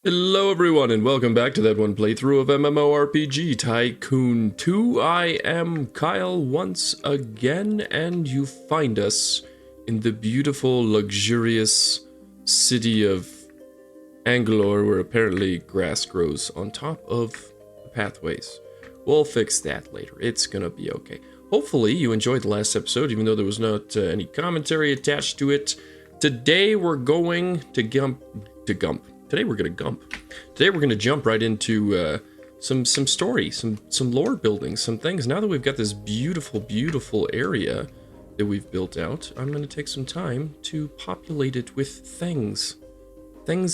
Hello everyone and welcome back to that one playthrough of MMORPG Tycoon 2. I am Kyle once again, and you find us in the beautiful, luxurious city of Angari, where apparently grass grows on top of the pathways. We'll fix that later. It's gonna be okay. Hopefully you enjoyed the last episode, even though there was not any commentary attached to it. Today we're going to Today we're gonna jump right into some story, some lore building, some things. Now that we've got this beautiful area that we've built out, I'm gonna take some time to populate it with things.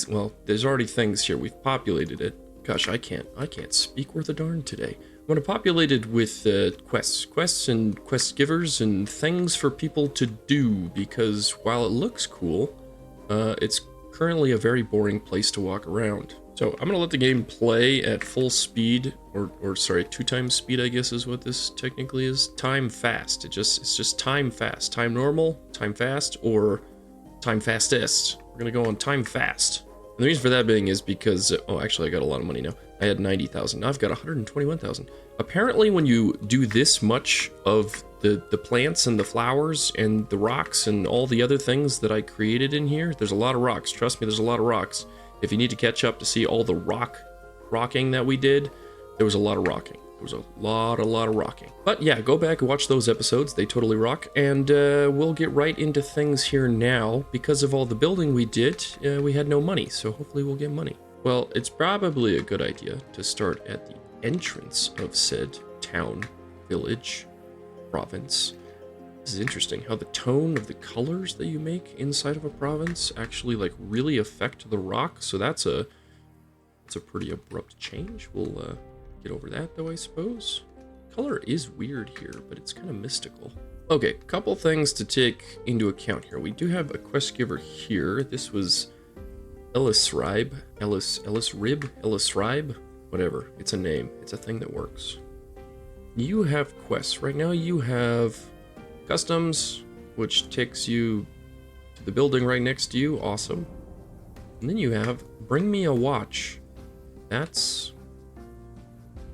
Well, there's already things here. We've populated it. Gosh, I can't speak worth a darn today. I'm gonna populate it with quests and quest givers and things for people to do, because while it looks cool, it's currently a very boring place to walk around. So I'm gonna let the game play at full speed, or sorry, 2 times speed, I guess is what this technically is. Time fast. It's just time fast. Time normal, time fast, or time fastest. We're gonna go on time fast. And the reason for that being is because, oh, actually I got a lot of money now. I had 90,000, now I've got 121,000. Apparently when you do this much of the plants and the flowers and the rocks and all the other things that I created in here, there's a lot of rocks. Trust me, there's a lot of rocks. If you need to catch up to see all the rocking that we did, there was a lot of rocking. There was a lot of rocking. But yeah, go back and watch those episodes. They totally rock. And we'll get right into things here now. Because of all the building we did, we had no money. So hopefully we'll get money. Well, it's probably a good idea to start at the entrance of said town, village, province. This is interesting how the tone of the colors that you make inside of a province actually like really affect the rock. So that's a pretty abrupt change. We'll get over that though, I suppose. Color is weird here, but it's kind of mystical. Okay, couple things to take into account here. We do have a quest giver here. This was Ellis Rib, whatever. It's a name. It's a thing that works. You have quests. Right now you have customs, which takes you to the building right next to you. Awesome. And then you have bring me a watch. That's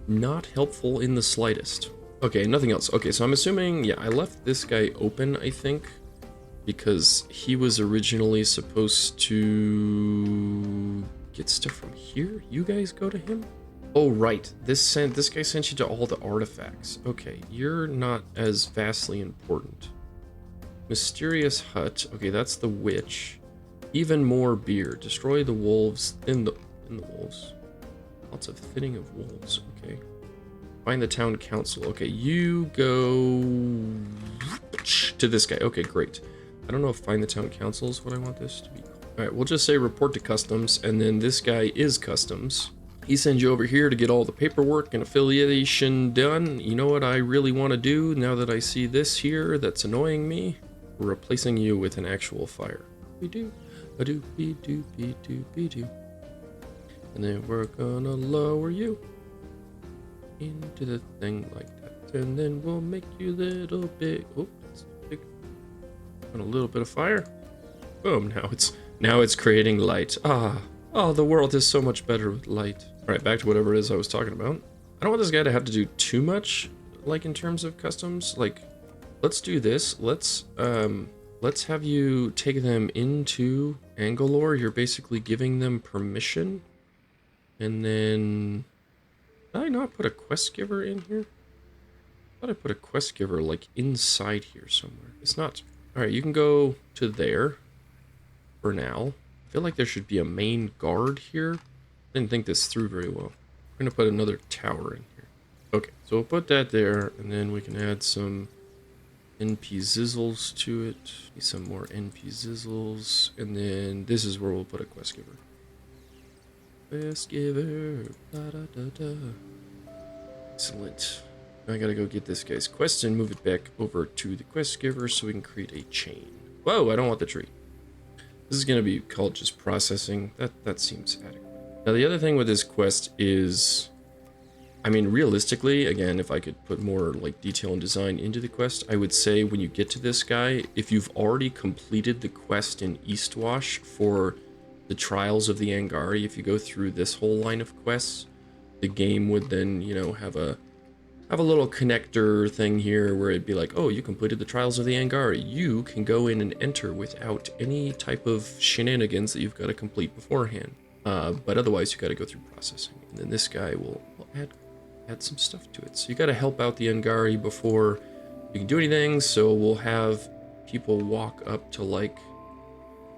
not helpful in the slightest. Okay, nothing else. Okay, so I'm assuming, yeah, I left this guy open, I think, because he was originally supposed to get stuff from here. You guys go to him? Oh, right. This guy sent you to all the artifacts. Okay, you're not as vastly important. Mysterious hut. Okay, that's the witch. Even more beer. Destroy the wolves. In the wolves. Lots of thinning of wolves. Okay. Find the town council. Okay, you go to this guy. Okay, great. I don't know if find the town council is what I want this to be called. All right, we'll just say report to customs, and then this guy is customs. He sends you over here to get all the paperwork and affiliation done. You know what I really want to do now that I see this here that's annoying me? We're replacing you with an actual fire. We do. And then we're gonna lower you into the thing like that. And then we'll make you a little bit. Oh, that's big. And a little bit of fire. Boom, now it's creating light. Oh, the world is so much better with light. All right, back to whatever it is I was talking about. I don't want this guy to have to do too much, like in terms of customs. Like, let's do this. Let's have you take them into Angari. You're basically giving them permission. And then, did I not put a quest giver in here? I thought I put a quest giver like inside here somewhere. It's not. All right, you can go to there for now. I feel like there should be a main guard here. Didn't think this through very well. We're gonna put another tower in here. Okay, so we'll put that there, and then we can add some NP zizzles to it. Need some more NP zizzles, and then this is where we'll put a quest giver. Quest giver, da da da da. Excellent. Now I gotta go get this guy's quest and move it back over to the quest giver so we can create a chain. Whoa, I don't want the tree. This is going to be called just processing. That seems adequate. Now, the other thing with this quest is, I mean, realistically, again, if I could put more like detail and design into the quest, I would say when you get to this guy, if you've already completed the quest in Eastwash for the trials of the Angari, if you go through this whole line of quests, the game would then, you know, have a little connector thing here where it'd be like, oh, you completed the trials of the Angari. You can go in and enter without any type of shenanigans that you've got to complete beforehand. But otherwise, you got to go through processing. And then this guy will add some stuff to it. So you got to help out the Angari before you can do anything. So we'll have people walk up to like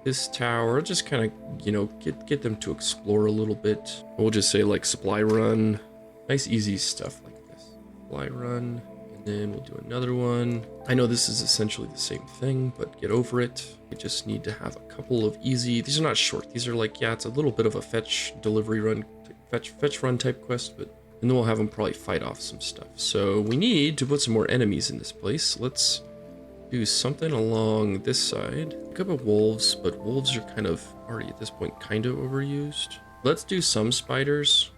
this tower, just kind of, you know, get them to explore a little bit. We'll just say like supply run, nice easy stuff like this. Supply run, and then we'll do another one. I know this is essentially the same thing, but get over it. We just need to have a couple of easy, these are not short, these are like, yeah, it's a little bit of a fetch delivery run, fetch run type quest, but and then we'll have them probably fight off some stuff. So we need to put some more enemies in this place. Let's do something along this side. Pick up with wolves, but wolves are kind of already at this point kind of overused. Let's do some spiders.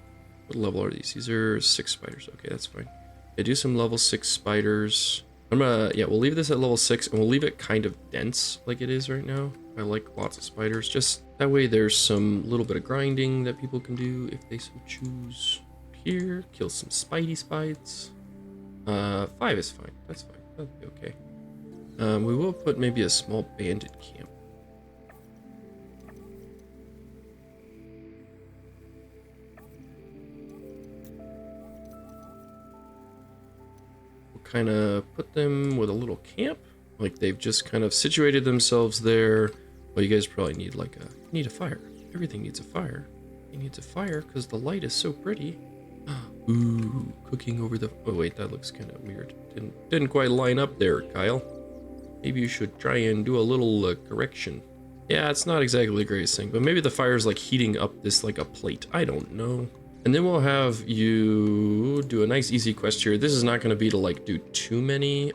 What level are these? These are 6 spiders. Okay, that's fine. Yeah, do some level 6 spiders. Yeah, we'll leave this at level 6 and we'll leave it kind of dense like it is right now. I like lots of spiders. Just that way there's some little bit of grinding that people can do if they so choose. Here, kill some spidey spides. 5 is fine. That's fine. That'll be okay. We will put maybe a small bandit camp. We'll kind of put them with a little camp, like they've just kind of situated themselves there. Well, you guys probably need like need a fire. Everything needs a fire. It needs a fire because the light is so pretty. Ooh, cooking over the... Oh wait, that looks kind of weird. Didn't quite line up there, Kyle. Maybe you should try and do a little correction. Yeah, it's not exactly the greatest thing, but maybe the fire's like heating up this like a plate. I don't know. And then we'll have you do a nice easy quest here. This is not going to be to like do too many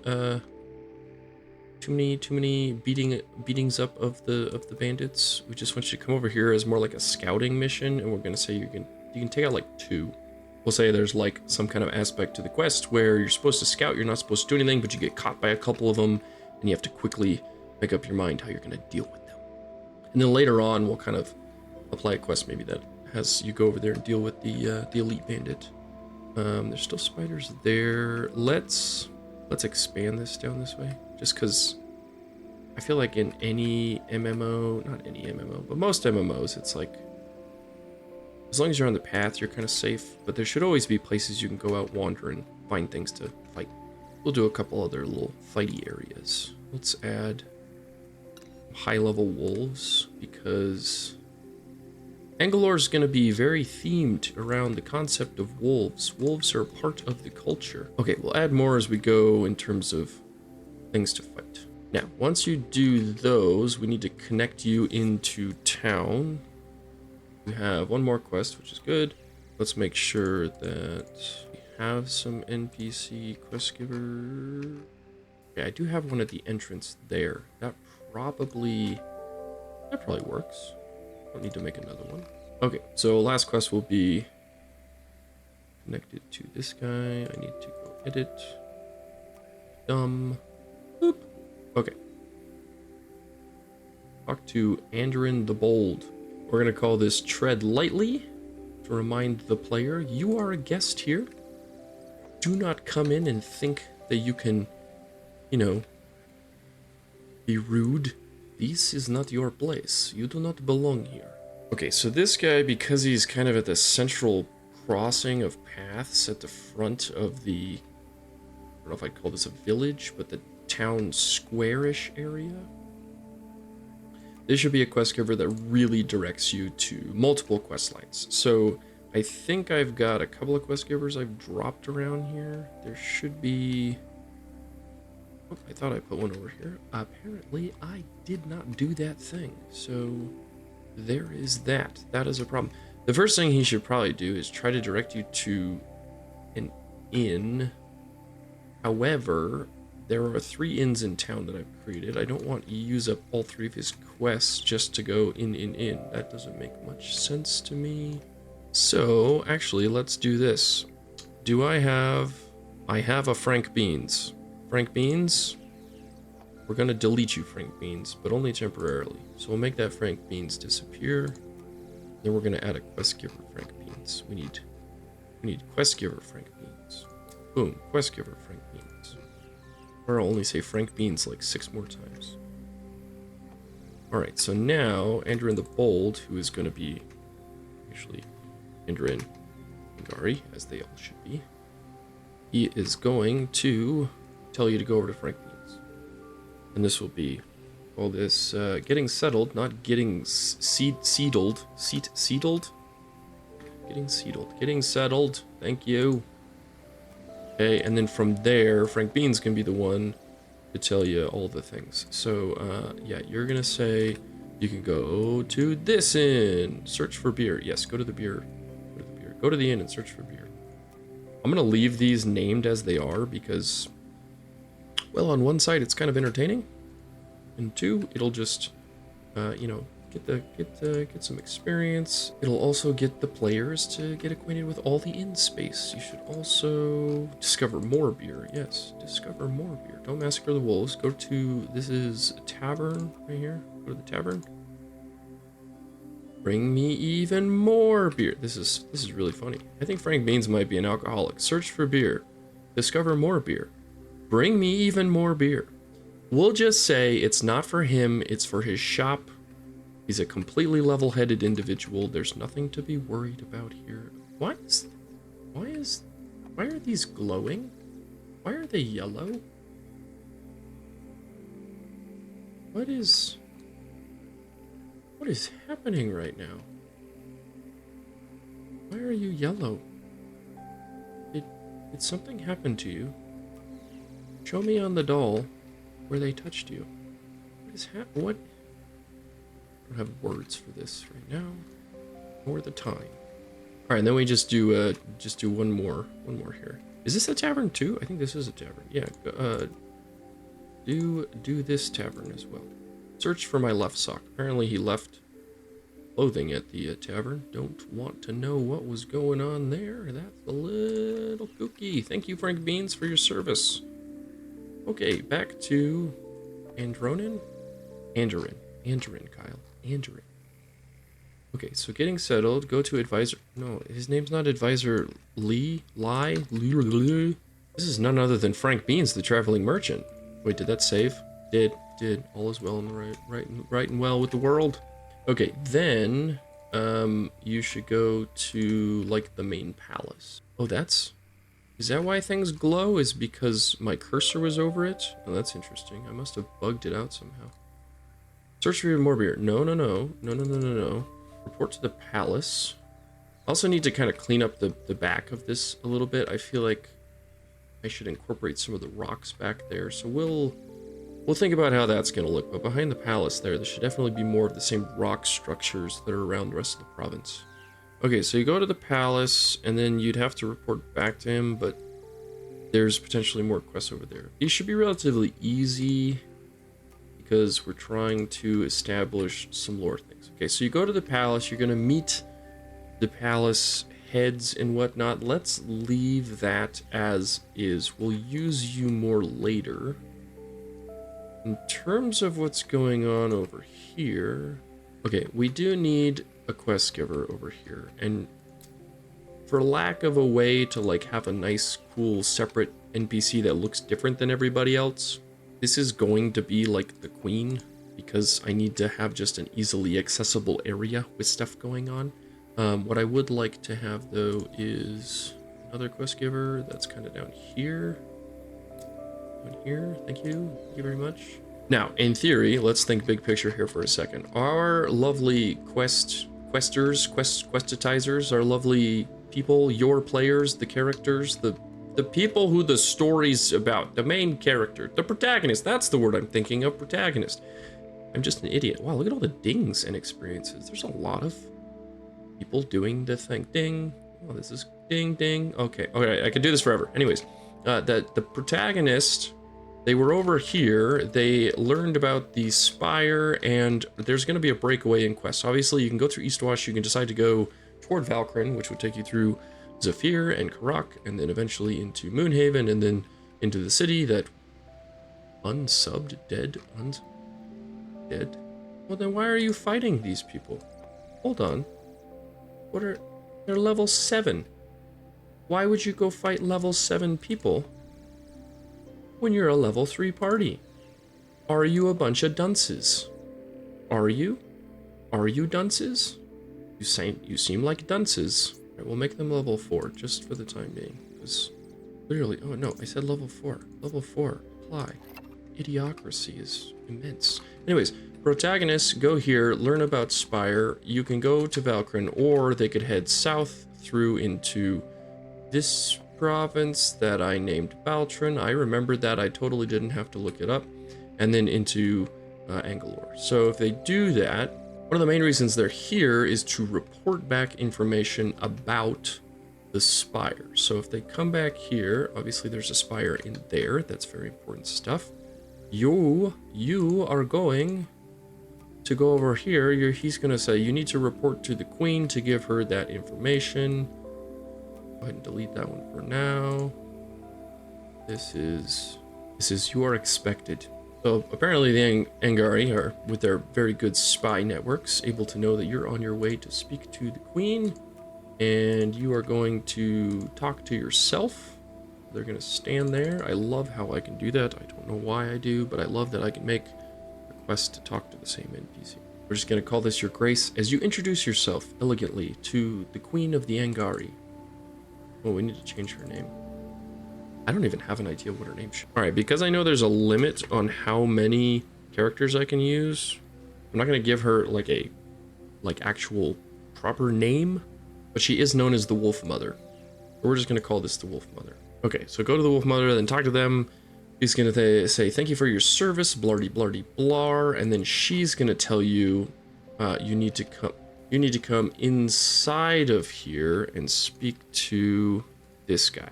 beatings up of the bandits. We just want you to come over here as more like a scouting mission, and we're going to say you can take out like 2. We'll say there's like some kind of aspect to the quest where you're supposed to scout, you're not supposed to do anything, but you get caught by a couple of them, and you have to quickly make up your mind how you're going to deal with them. And then later on, we'll kind of apply a quest maybe that has you go over there and deal with the elite bandit. There's still spiders there. Let's expand this down this way, just because I feel like in any MMO, not any MMO, but most MMOs, it's like, as long as you're on the path, you're kind of safe, but there should always be places you can go out, wander, and find things to fight. We'll do a couple other little fighty areas. Let's add high-level wolves, because Angalore is going to be very themed around the concept of wolves. Wolves are part of the culture. Okay, we'll add more as we go in terms of things to fight. Now, once you do those, we need to connect you into town. We have one more quest, which is good. Let's make sure that we have some NPC quest giver. Yeah, I do have one at the entrance there. That probably works. Don't need to make another one. Okay, so last quest will be connected to this guy. I need to go edit. Boop. Okay. Talk to Andarin the Bold. We're going to call this Tread Lightly to remind the player, you are a guest here. Do not come in and think that you can, you know, be rude. This is not your place. You do not belong here. Okay, so this guy, because he's kind of at the central crossing of paths at the front of the, I don't know if I'd call this a village, but the town square-ish area. This should be a quest giver that really directs you to multiple quest lines. So I think I've got a couple of quest givers I've dropped around here. There should be... Oh, I thought I put one over here. Apparently, I did not do that thing. So there is that. That is a problem. The first thing he should probably do is try to direct you to an inn. However, there are 3 inns in town that I've created. I don't want to use up all 3 of his quests just to go in. That doesn't make much sense to me. So, actually, let's do this. I have a Frank Beans. Frank Beans, we're going to delete you, Frank Beans, but only temporarily. So we'll make that Frank Beans disappear. Then we're gonna add a quest giver, Frank Beans. We need quest giver, Frank Beans. Boom, quest giver, Frank Beans. Or I'll only say Frank Beans like 6 more times. Alright, so now Andrew the Bold, who is gonna be actually Andrew and Angari, as they all should be. He is going to tell you to go over to Frank Beans. And this will be all this getting settled, not getting seedled. Getting settled. Thank you. Okay, and then from there, Frank Beans can be the one to tell you all the things. So, yeah, you're gonna say you can go to this inn, search for beer. Yes, go to the beer. Go to the inn and search for beer. I'm gonna leave these named as they are because, well, on one side it's kind of entertaining, and 2, it'll just, you know, get some experience. It'll also get the players to get acquainted with all the inn space. You should also discover more beer. Yes, discover more beer. Don't massacre the wolves. Go to, this is a tavern right here. Go to the tavern. Bring me even more beer. This is really funny. I think Frank Beans might be an alcoholic. Search for beer. Discover more beer. Bring me even more beer. We'll just say it's not for him, it's for his shop. He's a completely level-headed individual. There's nothing to be worried about here. Why are these glowing? Why are they yellow? What is happening right now? Why are you yellow? Did something happen to you? Show me on the doll where they touched you. What? I don't have words for this right now, or the time. All right, and then we just do one more here. Is this a tavern too? I think this is a tavern. Yeah. Do this tavern as well. Search for my left sock. Apparently he left clothing at the tavern. Don't want to know what was going on there. That's a little kooky. Thank you, Frank Beans, for your service. Okay, back to Andronin? Andorin, Kyle. Andorin. Okay, so getting settled. Go to advisor. No, his name's not advisor Lee. This is none other than Frank Beans, the traveling merchant. Wait, did that save? Did. All is well in the right and well with the world. Okay, then you should go to like the main palace. Oh, is that why things glow? Is because my cursor was over it? Oh, that's interesting. I must have bugged it out somehow. Search for even more beer. No. Report to the palace. I also need to kind of clean up the back of this a little bit. I feel like I should incorporate some of the rocks back there. So we'll think about how that's going to look. But behind the palace there should definitely be more of the same rock structures that are around the rest of the province. Okay, so you go to the palace, and then you'd have to report back to him, but there's potentially more quests over there. These should be relatively easy, because we're trying to establish some lore things. Okay, so you go to the palace, you're going to meet the palace heads and whatnot. Let's leave that as is. We'll use you more later. In terms of what's going on over here... Okay, we do need a quest giver over here, and for lack of a way to like have a nice, cool, separate NPC that looks different than everybody else, this is going to be like the queen, because I need to have just an easily accessible area with stuff going on. What I would like to have though is another quest giver that's kind of down here. Down here, thank you very much. Now, in theory, let's think big picture here for a second. Our lovely questitizers, our lovely people, your players, the characters, the people who the story's about, the main character, the protagonist, that's the word I'm thinking of, protagonist. I'm just an idiot. Wow, look at all the dings and experiences. There's a lot of people doing the thing. Ding. Oh, this is ding, ding. Okay, I can do this forever. Anyways, the protagonist... They were over here, they learned about the Spire, and there's going to be a breakaway in quest. Obviously, you can go through Eastwash, you can decide to go toward Valkyrin, which would take you through Zephyr and Karak, and then eventually into Moonhaven, and then into the city that... Unsubbed? Dead? Dead? Well, then why are you fighting these people? Hold on. They're level 7. Why would you go fight level 7 people when you're a level 3 party? Are you a bunch of dunces? Are you? Are you dunces? You seem like dunces. All right, we'll make them level 4 just for the time being. Because literally, oh no, I said level 4. Level 4, apply. Idiocracy is immense. Anyways, protagonists go here, learn about Spire. You can go to Valkyrin, or they could head south through into this province that I named Baltron. I remembered that. I totally didn't have to look it up. And then into Angari. So if they do that, one of the main reasons they're here is to report back information about the Spire. So if they come back here, obviously there's a Spire in there. That's very important stuff. You are going to go over here. He's going to say you need to report to the Queen to give her that information. Go ahead and delete that one for now. This is you are expected. So apparently the Angari are, with their very good spy networks, able to know that you're on your way to speak to the Queen, and you are going to talk to yourself. They're going to stand there. I love how I can do that. I don't know why I do, but I love that I can make a quest to talk to the same NPC. We're just going to call this Your Grace as you introduce yourself elegantly to the Queen of the Angari. Oh, we need to change her name. I don't even have an idea what her name should be. All right, because I know there's a limit on how many characters I can use, I'm not going to give her like a actual proper name, but she is known as the Wolf Mother. We're just going to call this the Wolf Mother. Okay, so go to the Wolf Mother, then talk to them. She's going to say, thank you for your service, blardy blardy blar, and then she's going to tell you you need to come inside of here and speak to this guy.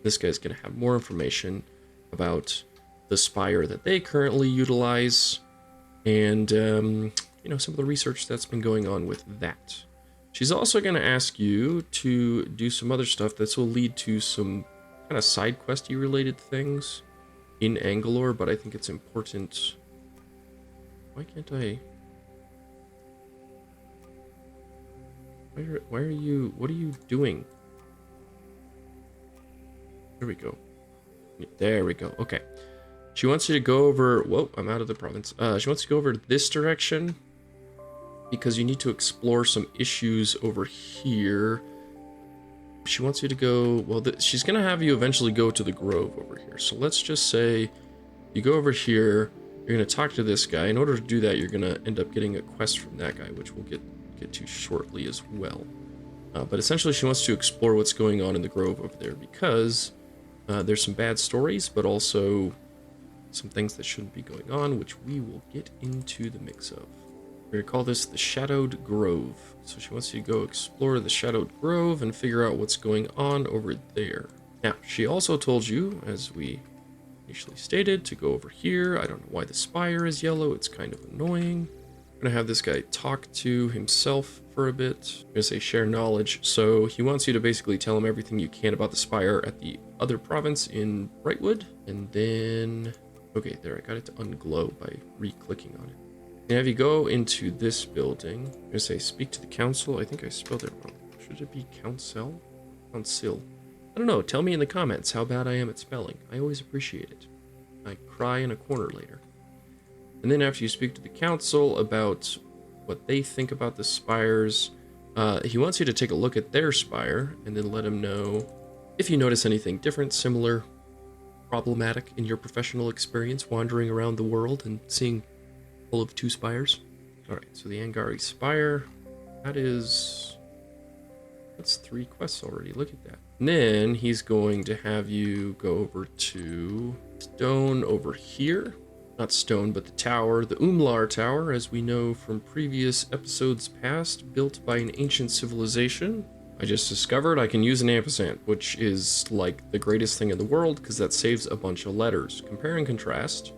This guy's going to have more information about the Spire that they currently utilize and, you know, some of the research that's been going on with that. She's also going to ask you to do some other stuff that will lead to some kind of side questy related things in Angari, but I think it's important. Why can't I? Why are you? What are you doing? There we go. There we go. Okay. She wants you to go over. Whoa, I'm out of the province. She wants you to go over this direction because you need to explore some issues over here. She wants you to go. Well, she's going to have you eventually go to the grove over here. So let's just say you go over here. You're going to talk to this guy. In order to do that, you're going to end up getting a quest from that guy, which we'll get to shortly as well. But essentially, she wants to explore what's going on in the grove over there because there's some bad stories, but also some things that shouldn't be going on, which we will get into the mix of. We're going to call this the Shadowed Grove. So she wants you to go explore the Shadowed Grove and figure out what's going on over there. Now, she also told you, as we initially stated, to go over here. I don't know why the spire is yellow. It's kind of annoying. I'm going to have this guy talk to himself for a bit. I'm going to say share knowledge. So he wants you to basically tell him everything you can about the spire at the other province in Brightwood. And then, okay, there, I got it to unglow by re-clicking on it. And if you go into this building, I'm going to say speak to the council. I think I spelled it wrong. Should it be council? Council. I don't know. Tell me in the comments how bad I am at spelling. I always appreciate it. I cry in a corner later. And then after you speak to the council about what they think about the spires, he wants you to take a look at their spire and then let him know if you notice anything different, similar, problematic in your professional experience wandering around the world and seeing all of 2 spires. All right, so the Angari spire, that's 3 quests already. Look at that. And then he's going to have you go over to Stone over here. Not Stone, but the tower, the Umlar Tower, as we know from previous episodes past, built by an ancient civilization. I just discovered I can use an ampersand, which is like the greatest thing in the world because that saves a bunch of letters. Compare and contrast.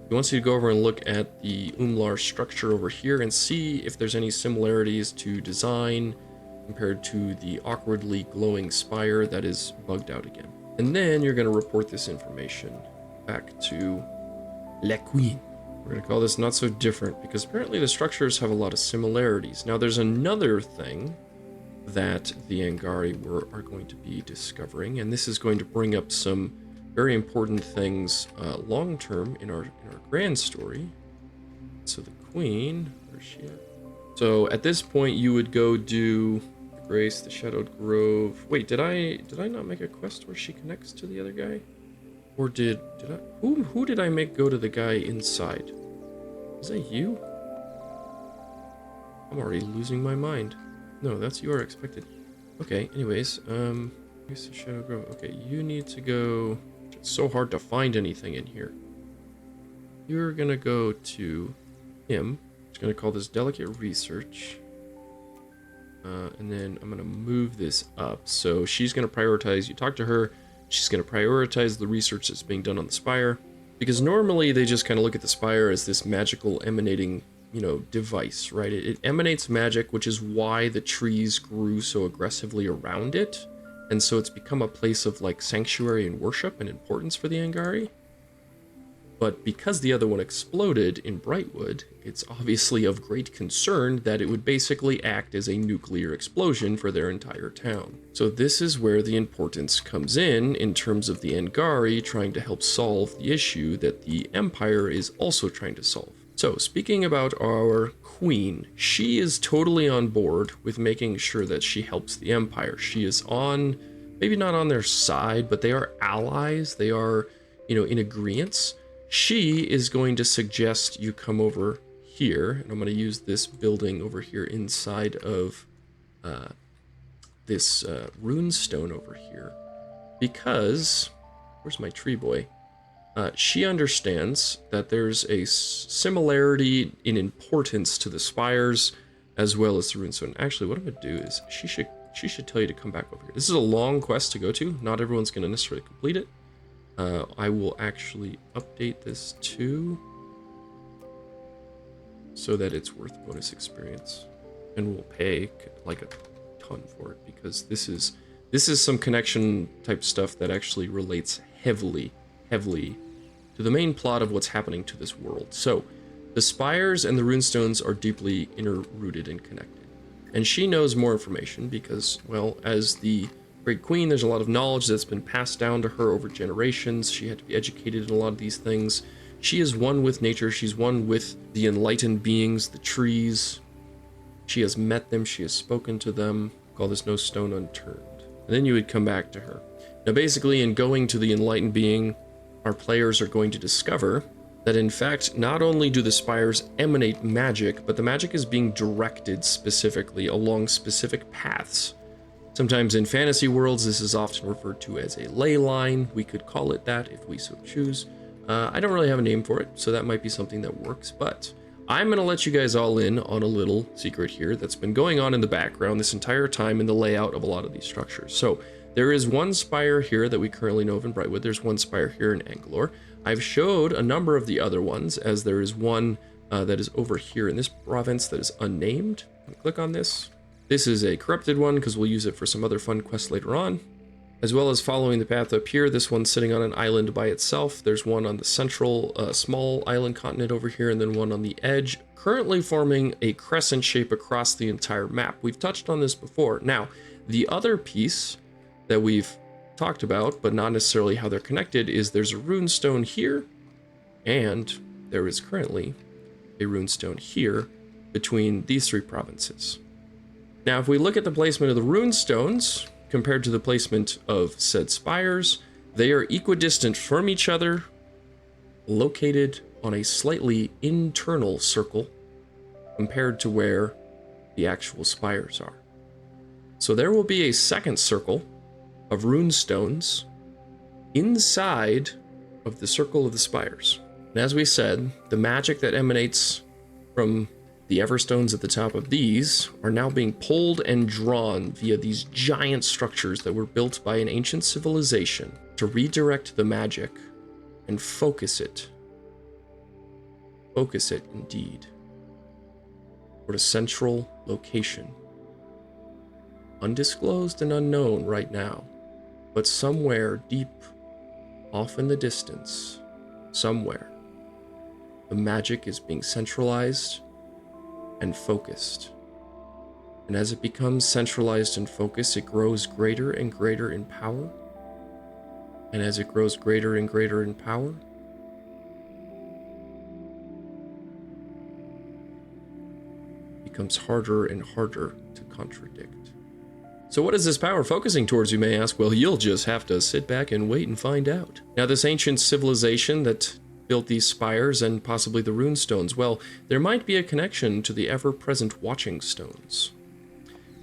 He wants you to go over and look at the Umlar structure over here and see if there's any similarities to design compared to the awkwardly glowing spire that is bugged out again. And then you're going to report this information back to La Queen. We're going to call this not so different because apparently the structures have a lot of similarities. Now there's another thing that the Angari are going to be discovering, and this is going to bring up some very important things long term in our grand story. So the Queen, where's she at? So at this point, you would go do the Grace, the Shadowed Grove. Wait, did I not make a quest where she connects to the other guy? Or did I? Who did I make go to the guy inside? Is that you? I'm already losing my mind. No, that's you are expected. Okay, anyways, here's the Shadow Grove. Okay, you need to go. It's so hard to find anything in here. You're gonna go to him. I'm just gonna call this Delicate Research. And then I'm gonna move this up. So she's gonna prioritize, you talk to her, she's gonna prioritize the research that's being done on the spire. Because normally they just kind of look at the spire as this magical emanating, you know, device, right? It emanates magic, which is why the trees grew so aggressively around it. And so it's become a place of like sanctuary and worship and importance for the Angari. But because the other one exploded in Brightwood, it's obviously of great concern that it would basically act as a nuclear explosion for their entire town. So this is where the importance comes in terms of the Angari trying to help solve the issue that the Empire is also trying to solve. So speaking about our Queen, she is totally on board with making sure that she helps the Empire. She is on, maybe not on their side, but they are allies. They are, you know, in agreement. She is going to suggest you come over here, and I'm going to use this building over here inside of this runestone over here, because, where's my tree boy? She understands that there's a similarity in importance to the spires as well as the runestone. Actually, what I'm going to do is she should tell you to come back over here. This is a long quest to go to. Not everyone's going to necessarily complete it. I will actually update this too, so that it's worth bonus experience, and we'll pay like a ton for it, because this is some connection type stuff that actually relates heavily to the main plot of what's happening to this world. So the spires and the runestones are deeply interrooted and connected, and she knows more information because, well, as the Great Queen, there's a lot of knowledge that's been passed down to her over generations. She had to be educated in a lot of these things. She is one with nature. She's one with the enlightened beings, the trees. She has met them. She has spoken to them. Call this no stone unturned. And then you would come back to her. Now, basically, in going to the enlightened being, our players are going to discover that, in fact, not only do the spires emanate magic, but the magic is being directed specifically along specific paths. Sometimes in fantasy worlds, this is often referred to as a ley line. We could call it that if we so choose. I don't really have a name for it, so that might be something that works, but I'm going to let you guys all in on a little secret here that's been going on in the background this entire time in the layout of a lot of these structures. So there is one spire here that we currently know of in Brightwood. There's one spire here in Angalore. I've showed a number of the other ones, as there is one that is over here in this province that is unnamed. Click on this. This is a corrupted one because we'll use it for some other fun quests later on. As well as following the path up here, this one's sitting on an island by itself. There's one on the central small island continent over here, and then one on the edge, currently forming a crescent shape across the entire map. We've touched on this before. Now, the other piece that we've talked about, but not necessarily how they're connected, is there's a runestone here, and there is currently a runestone here between these three provinces. Now, if we look at the placement of the runestones compared to the placement of said spires, they are equidistant from each other, located on a slightly internal circle compared to where the actual spires are. So there will be a second circle of runestones inside of the circle of the spires. And as we said, the magic that emanates from the Everstones at the top of these are now being pulled and drawn via these giant structures that were built by an ancient civilization to redirect the magic and focus it. Focus it, indeed, toward a central location. Undisclosed and unknown right now, but somewhere deep off in the distance, somewhere, the magic is being centralized and focused. And as it becomes centralized in focus, it grows greater and greater in power. And as it grows greater and greater in power, it becomes harder and harder to contradict. So what is this power focusing towards, you may ask? Well, you'll just have to sit back and wait and find out. Now, this ancient civilization that built these spires and possibly the rune stones, well, there might be a connection to the ever-present watching stones.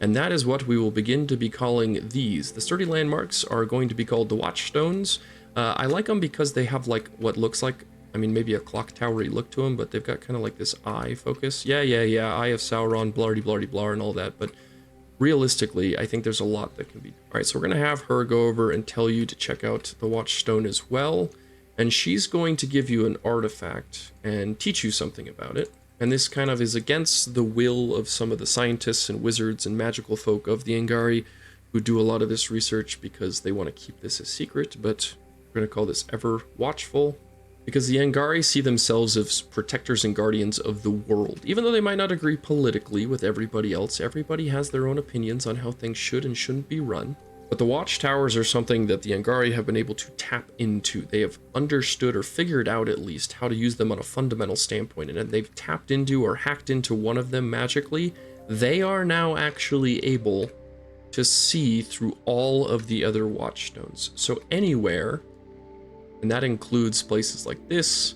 And that is what we will begin to be calling these. The sturdy landmarks are going to be called the watchstones. I like them because they have like what looks like, I mean, maybe a clock towery look to them, but they've got kind of like this eye focus. Yeah, Eye of Sauron, blardy-blardy-blar and all that, but realistically, I think there's a lot that can be. All right, so we're going to have her go over and tell you to check out the watchstone as well. And she's going to give you an artifact and teach you something about it. And this kind of is against the will of some of the scientists and wizards and magical folk of the Angari who do a lot of this research because they want to keep this a secret, but we're going to call this ever watchful. Because the Angari see themselves as protectors and guardians of the world. Even though they might not agree politically with everybody else, everybody has their own opinions on how things should and shouldn't be run. But the watchtowers are something that the Angari have been able to tap into. They have understood or figured out at least how to use them on a fundamental standpoint. And they've tapped into or hacked into one of them magically. They are now actually able to see through all of the other watchstones. So anywhere, and that includes places like this,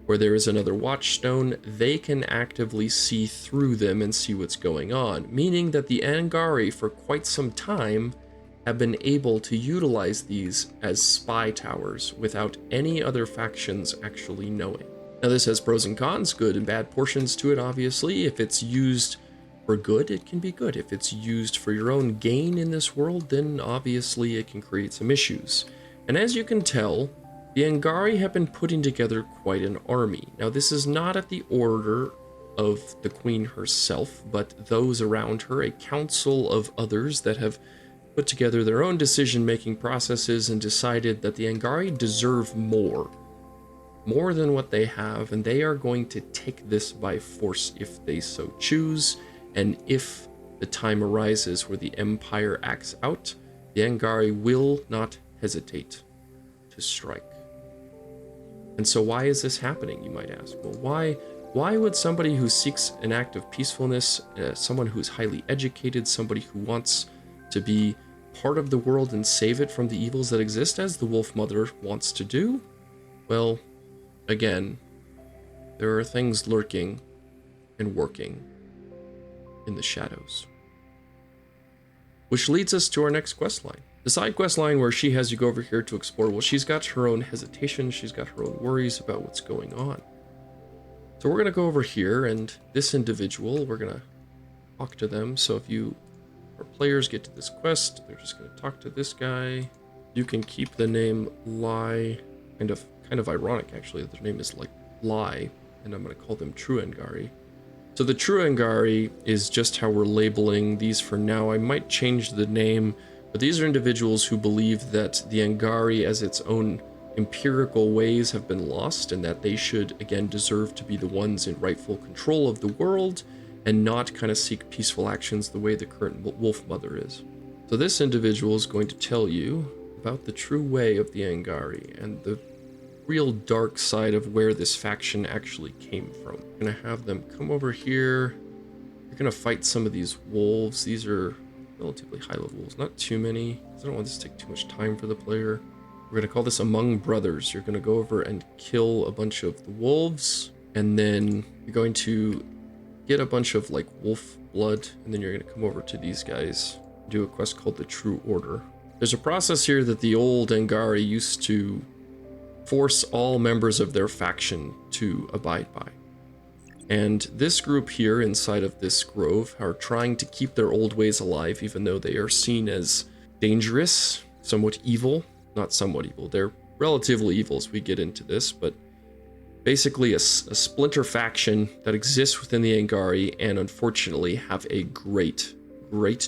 where there is another watchstone, they can actively see through them and see what's going on, meaning that the Angari for quite some time have been able to utilize these as spy towers without any other factions actually knowing. Now this has pros and cons, good and bad portions to it, obviously. If it's used for good, it can be good. If it's used for your own gain in this world, then obviously it can create some issues. And as you can tell, the Angari have been putting together quite an army. Now, this is not at the order of the queen herself, but those around her, a council of others that have put together their own decision-making processes and decided that the Angari deserve more than what they have, and they are going to take this by force if they so choose, and if the time arises where the Empire acts out, the Angari will not hesitate to strike. And so why is this happening, you might ask? Well, why would somebody who seeks an act of peacefulness, someone who's highly educated, somebody who wants to be part of the world and save it from the evils that exist, as the Wolf Mother wants to do? Well, again, there are things lurking and working in the shadows. Which leads us to our next questline. The side quest line where she has you go over here to explore, well, she's got her own hesitation, she's got her own worries about what's going on. So we're going to go over here, and this individual, we're going to talk to them. So if our players get to this quest, they're just going to talk to this guy. You can keep the name Lie, kind of ironic actually that their name is like Lie, and I'm going to call them True Angari. So the True Angari is just how we're labeling these for now. I might change the name. But these are individuals who believe that the Angari as its own empirical ways have been lost, and that they should, again, deserve to be the ones in rightful control of the world and not kind of seek peaceful actions the way the current Wolf Mother is. So this individual is going to tell you about the true way of the Angari and the real dark side of where this faction actually came from. I'm going to have them come over here. You're going to fight some of these wolves. These are relatively high level wolves, not too many, because I don't want this to take too much time for the player. We're going to call this Among Brothers. You're going to go over and kill a bunch of the wolves, and then you're going to get a bunch of like wolf blood, and then you're going to come over to these guys, do a quest called the True Order. There's a process here that the old Angari used to force all members of their faction to abide by. And this group here inside of this grove are trying to keep their old ways alive, even though they are seen as dangerous, somewhat evil. Not somewhat evil, they're relatively evil as we get into this, but basically a splinter faction that exists within the Angari, and unfortunately have a great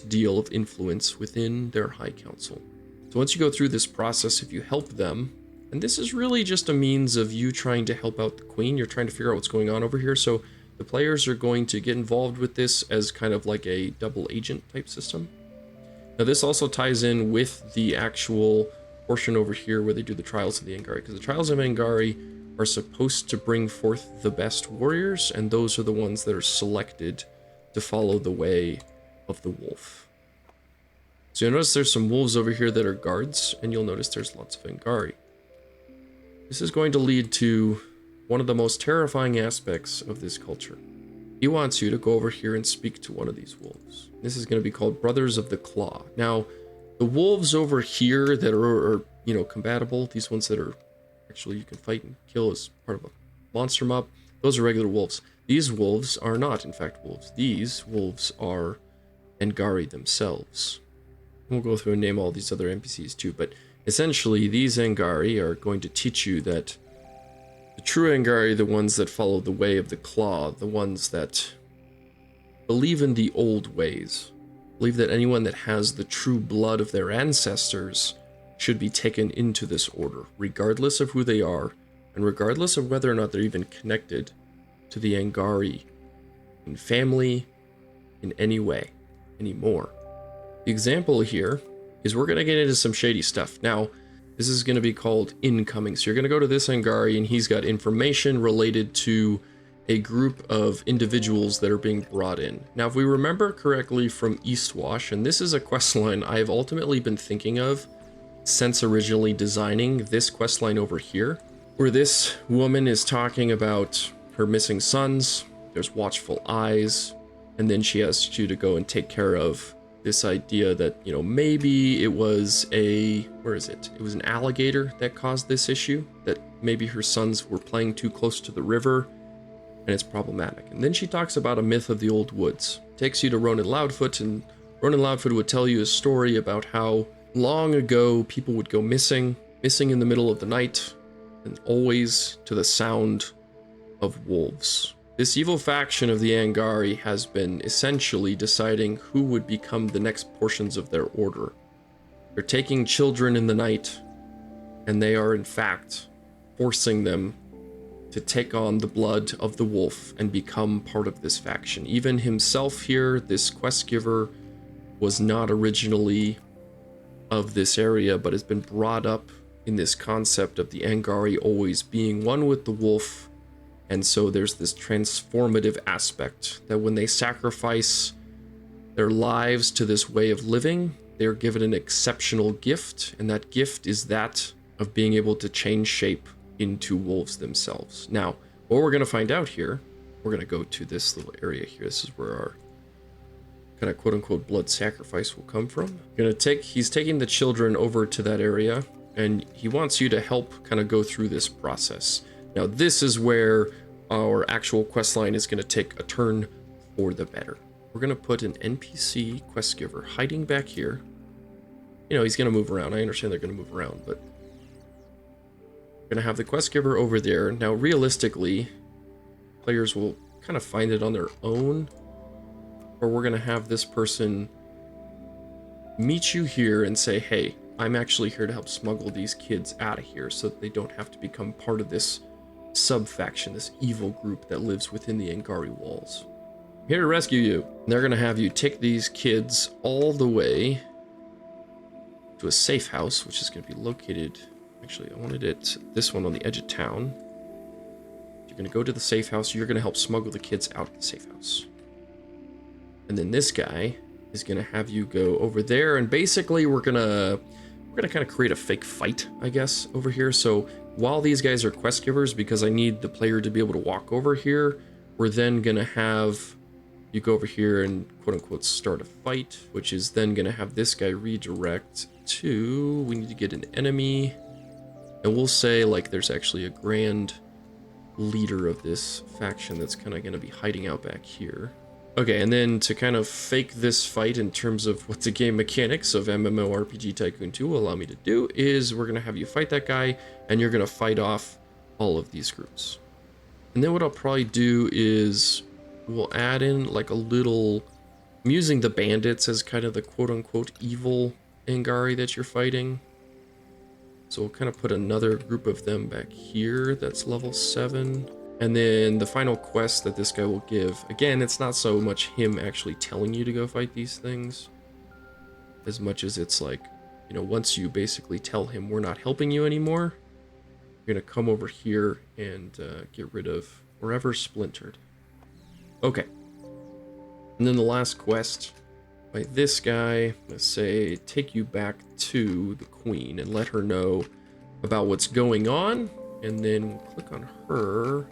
deal of influence within their High Council. So once you go through this process, if you help them, and this is really just a means of you trying to help out the Queen, you're trying to figure out what's going on over here, so The players are going to get involved with this as kind of like a double agent type system. Now this also ties in with the actual portion over here where they do the Trials of the Angari, because the Trials of Angari are supposed to bring forth the best warriors, and those are the ones that are selected to follow the way of the wolf. So you'll notice there's some wolves over here that are guards, and you'll notice there's lots of Angari. This is going to lead to one of the most terrifying aspects of this culture. He wants you to go over here and speak to one of these wolves. This is going to be called Brothers of the Claw. Now, the wolves over here that are you know, compatible, these ones that are actually you can fight and kill as part of a monster mob, those are regular wolves. These wolves are not, in fact, wolves. These wolves are Angari themselves. We'll go through and name all these other NPCs too, but essentially these Angari are going to teach you that the true Angari, the ones that follow the way of the claw, the ones that believe in the old ways, believe that anyone that has the true blood of their ancestors should be taken into this order, regardless of who they are, and regardless of whether or not they're even connected to the Angari in family, in any way, anymore. The example here is we're going to get into some shady stuff. Now, this is going to be called incoming. So you're going to go to this Angari, and he's got information related to a group of individuals that are being brought in. Now, if we remember correctly from Eastwash, and this is a questline I've ultimately been thinking of since originally designing this questline over here, where this woman is talking about her missing sons, there's watchful eyes, and then she asks you to go and take care of this idea that, you know, maybe it was it was an alligator that caused this issue, that maybe her sons were playing too close to the river, and it's problematic. And then she talks about a myth of the old woods. Takes you to Ronan Loudfoot, and Ronan Loudfoot would tell you a story about how long ago people would go missing in the middle of the night, and always to the sound of wolves. This evil faction of the Angari has been essentially deciding who would become the next portions of their order. They're taking children in the night, and they are in fact forcing them to take on the blood of the wolf and become part of this faction. Even himself here, this quest giver, was not originally of this area, but has been brought up in this concept of the Angari always being one with the wolf. And so there's this transformative aspect that when they sacrifice their lives to this way of living, they're given an exceptional gift, and that gift is that of being able to change shape into wolves themselves. Now, what we're going to find out here, we're going to go to this little area here. This is where our kind of quote-unquote blood sacrifice will come from. He's taking the children over to that area, and he wants you to help kind of go through this process. Now, this is where our actual quest line is going to take a turn for the better. We're going to put an NPC quest giver hiding back here. You know, he's going to move around. I understand they're going to move around, but we're going to have the quest giver over there. Now, realistically, players will kind of find it on their own, or we're going to have this person meet you here and say, hey, I'm actually here to help smuggle these kids out of here so that they don't have to become part of this sub-faction, this evil group that lives within the Angari walls. I'm here to rescue you. And they're going to have you take these kids all the way to a safe house, which is going to be located, actually, I wanted this one on the edge of town. You're going to go to the safe house. You're going to help smuggle the kids out of the safe house. And then this guy is going to have you go over there, and basically we're going to kind of create a fake fight, I guess, over here. So while these guys are quest givers, because I need the player to be able to walk over here, we're then going to have you go over here and quote-unquote start a fight, which is then going to have this guy redirect to, we need to get an enemy, and we'll say like there's actually a grand leader of this faction that's kind of going to be hiding out back here. Okay, and then to kind of fake this fight in terms of what the game mechanics of MMORPG Tycoon 2 will allow me to do is we're going to have you fight that guy, and you're going to fight off all of these groups. And then what I'll probably do is we'll add in like a little, I'm using the bandits as kind of the quote-unquote evil Angari that you're fighting. So we'll kind of put another group of them back here that's level 7. And then the final quest that this guy will give, again, it's not so much him actually telling you to go fight these things, as much as it's like, you know, once you basically tell him we're not helping you anymore, you're gonna come over here and get rid of wherever's splintered. Okay. And then the last quest by this guy, let's say, take you back to the queen and let her know about what's going on. And then we'll click on her.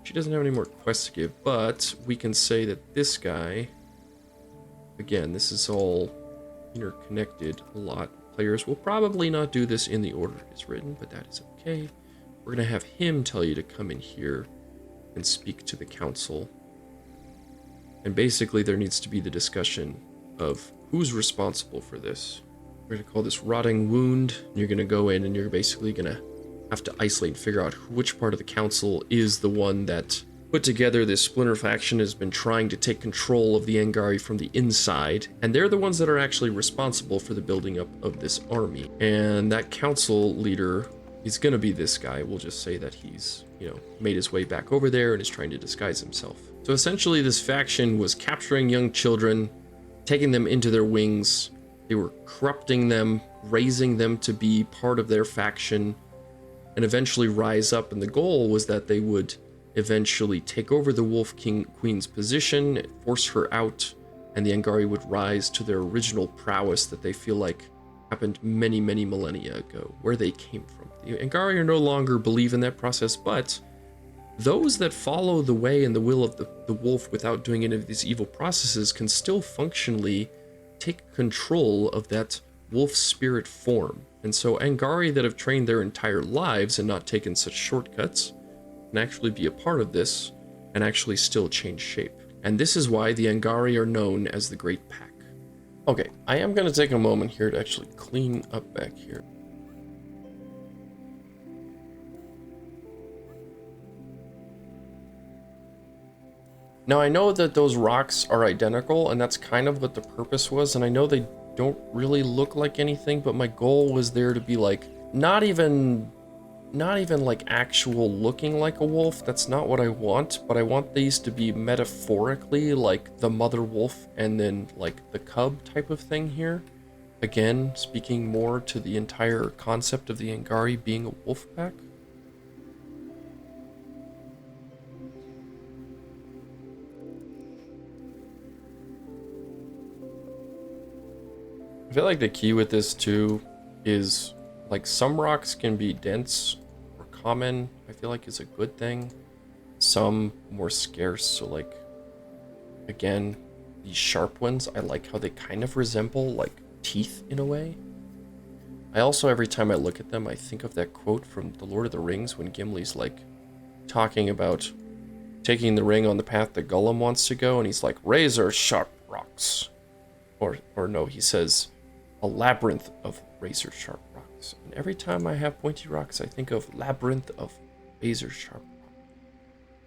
She doesn't have any more quests to give, but we can say that this guy, again, this is all interconnected a lot. Players will probably not do this in the order it's written, but that is okay. We're going to have him tell you to come in here and speak to the council. And basically there needs to be the discussion of who's responsible for this. We're going to call this rotting wound. You're going to go in and you're basically going to have to isolate and figure out which part of the council is the one that put together this Splinter faction, has been trying to take control of the Angari from the inside, and they're the ones that are actually responsible for the building up of this army. And that council leader is going to be this guy. We'll just say that he's, you know, made his way back over there and is trying to disguise himself. So essentially this faction was capturing young children, taking them into their wings. They were corrupting them, raising them to be part of their faction, and eventually rise up. And the goal was that they would eventually take over the Wolf Queen's position, force her out, and the Angari would rise to their original prowess that they feel like happened many, many millennia ago, where they came from. The Angari are no longer believe in that process, but those that follow the way and the will of the wolf without doing any of these evil processes can still functionally take control of that wolf spirit form. And so Angari that have trained their entire lives and not taken such shortcuts can actually be a part of this and actually still change shape. And this is why the Angari are known as the Great Pack. Okay, I am going to take a moment here to actually clean up back here. Now I know that those rocks are identical, and that's kind of what the purpose was, and I know they don't really look like anything, but my goal was there to be like not even like actual looking like a wolf. That's not what I want, but I want these to be metaphorically like the mother wolf and then like the cub type of thing here. Again, speaking more to the entire concept of the Angari being a wolf pack. I feel like the key with this too is like some rocks can be dense or common, I feel like is a good thing. Some more scarce, so like, again, these sharp ones, I like how they kind of resemble like teeth in a way. I also, every time I look at them, I think of that quote from The Lord of the Rings when Gimli's like talking about taking the ring on the path that Gollum wants to go, and he's like, razor sharp rocks. Or no, he says, a labyrinth of razor sharp rocks. And every time I have pointy rocks, I think of labyrinth of razor sharp rocks.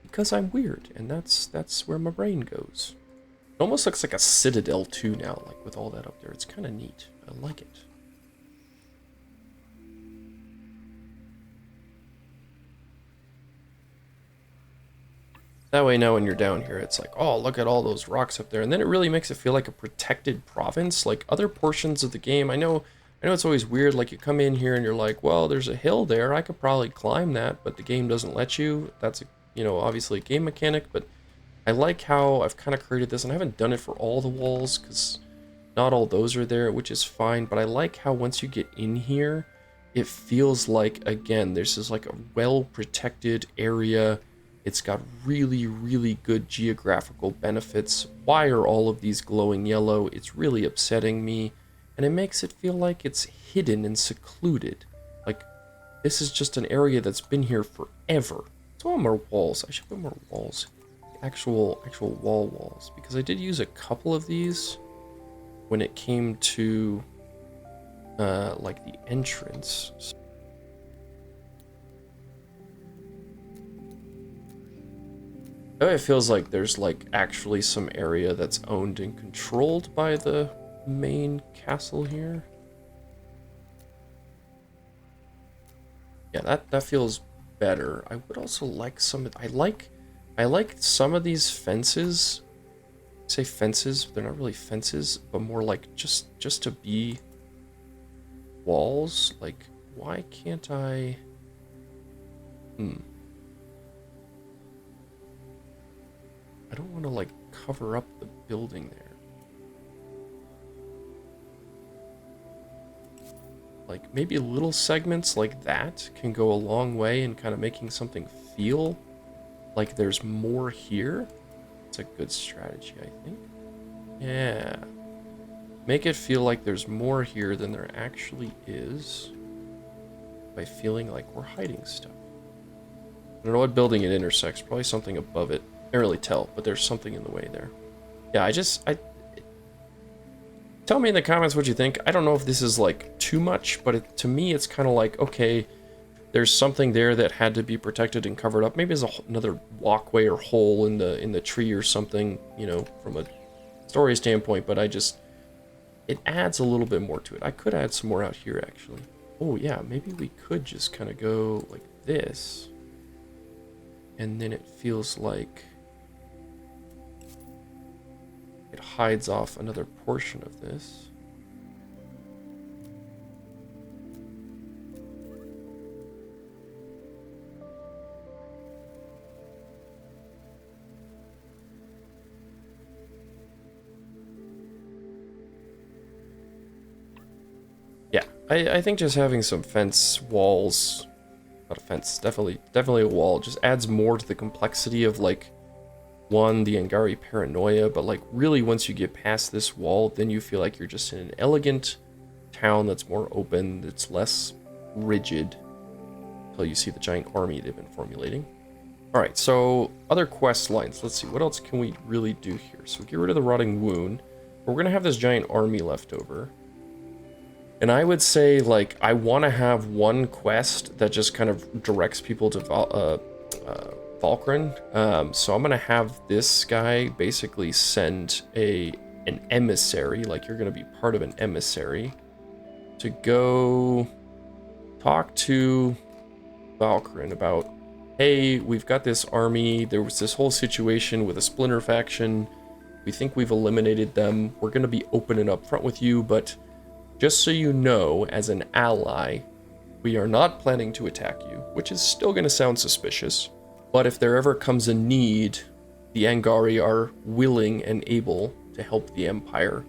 Because I'm weird, and that's where my brain goes. It almost looks like a citadel too now, like with all that up there. It's kind of neat. I like it. That way now when you're down here, it's like, oh, look at all those rocks up there. And then it really makes it feel like a protected province. Like other portions of the game, I know it's always weird. Like you come in here and you're like, well, there's a hill there. I could probably climb that, but the game doesn't let you. That's, obviously a game mechanic, but I like how I've kind of created this. And I haven't done it for all the walls because not all those are there, which is fine. But I like how once you get in here, it feels like, again, this is like a well-protected area. It's got really, really good geographical benefits. Why are all of these glowing yellow? It's really upsetting me. And it makes it feel like it's hidden and secluded. Like, this is just an area that's been here forever. So I want more walls. I should put more walls. Actual wall walls. Because I did use a couple of these when it came to, like, the entrance. It feels like there's like actually some area that's owned and controlled by the main castle here. Yeah, that feels better. I would also like some. I like some of these fences. I say fences, they're not really fences, but more like just to be walls. Like, why can't I? I don't want to like cover up the building there. Like maybe little segments like that can go a long way in kind of making something feel like there's more here. It's a good strategy, I think. Yeah. Make it feel like there's more here than there actually is by feeling like we're hiding stuff. I don't know what building it intersects. Probably something above it. Can't really tell, but there's something in the way there. Yeah, tell me in the comments what you think. I don't know if this is like too much, but to me it's kind of like, okay, there's something there that had to be protected and covered up. Maybe there's another walkway or hole in the tree or something, you know, from a story standpoint, but it adds a little bit more to it. I could add some more out here actually. Oh yeah, maybe we could just kind of go like this. And then it feels like it hides off another portion of this. Yeah, I think just having some fence walls, not a fence, definitely a wall, just adds more to the complexity of like, one, the Angari paranoia, but like really once you get past this wall, then you feel like you're just in an elegant town that's more open, that's less rigid, until you see the giant army they've been formulating. Alright, so other quest lines. Let's see, what else can we really do here? So get rid of the rotting wound. We're going to have this giant army left over. And I would say, like, I want to have one quest that just kind of directs people to Valkyrin. So I'm going to have this guy basically send an emissary, like you're going to be part of an emissary, to go talk to Valkyrin about, hey, we've got this army, there was this whole situation with a Splinter faction, we think we've eliminated them, we're going to be open and upfront with you, but just so you know, as an ally, we are not planning to attack you, which is still going to sound suspicious. But if there ever comes a need, the Angari are willing and able to help the Empire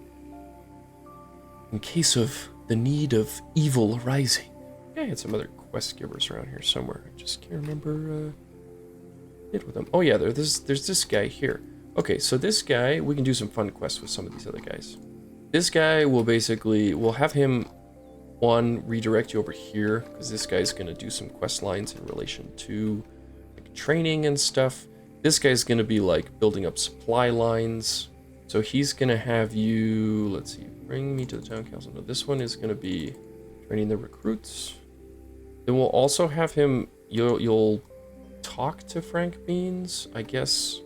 in case of the need of evil arising. Yeah, I had some other quest givers around here somewhere. I just can't remember it with them. Oh yeah, there's this guy here. Okay, so this guy, we can do some fun quests with some of these other guys. This guy will basically, we'll have him, one, redirect you over here, because this guy's going to do some quest lines in relation to like training and stuff. This guy's going to be like building up supply lines. So he's going to have you, let's see, bring me to the town council. No, this one is going to be training the recruits. Then we'll also have him, you'll talk to Frank Beans, I guess.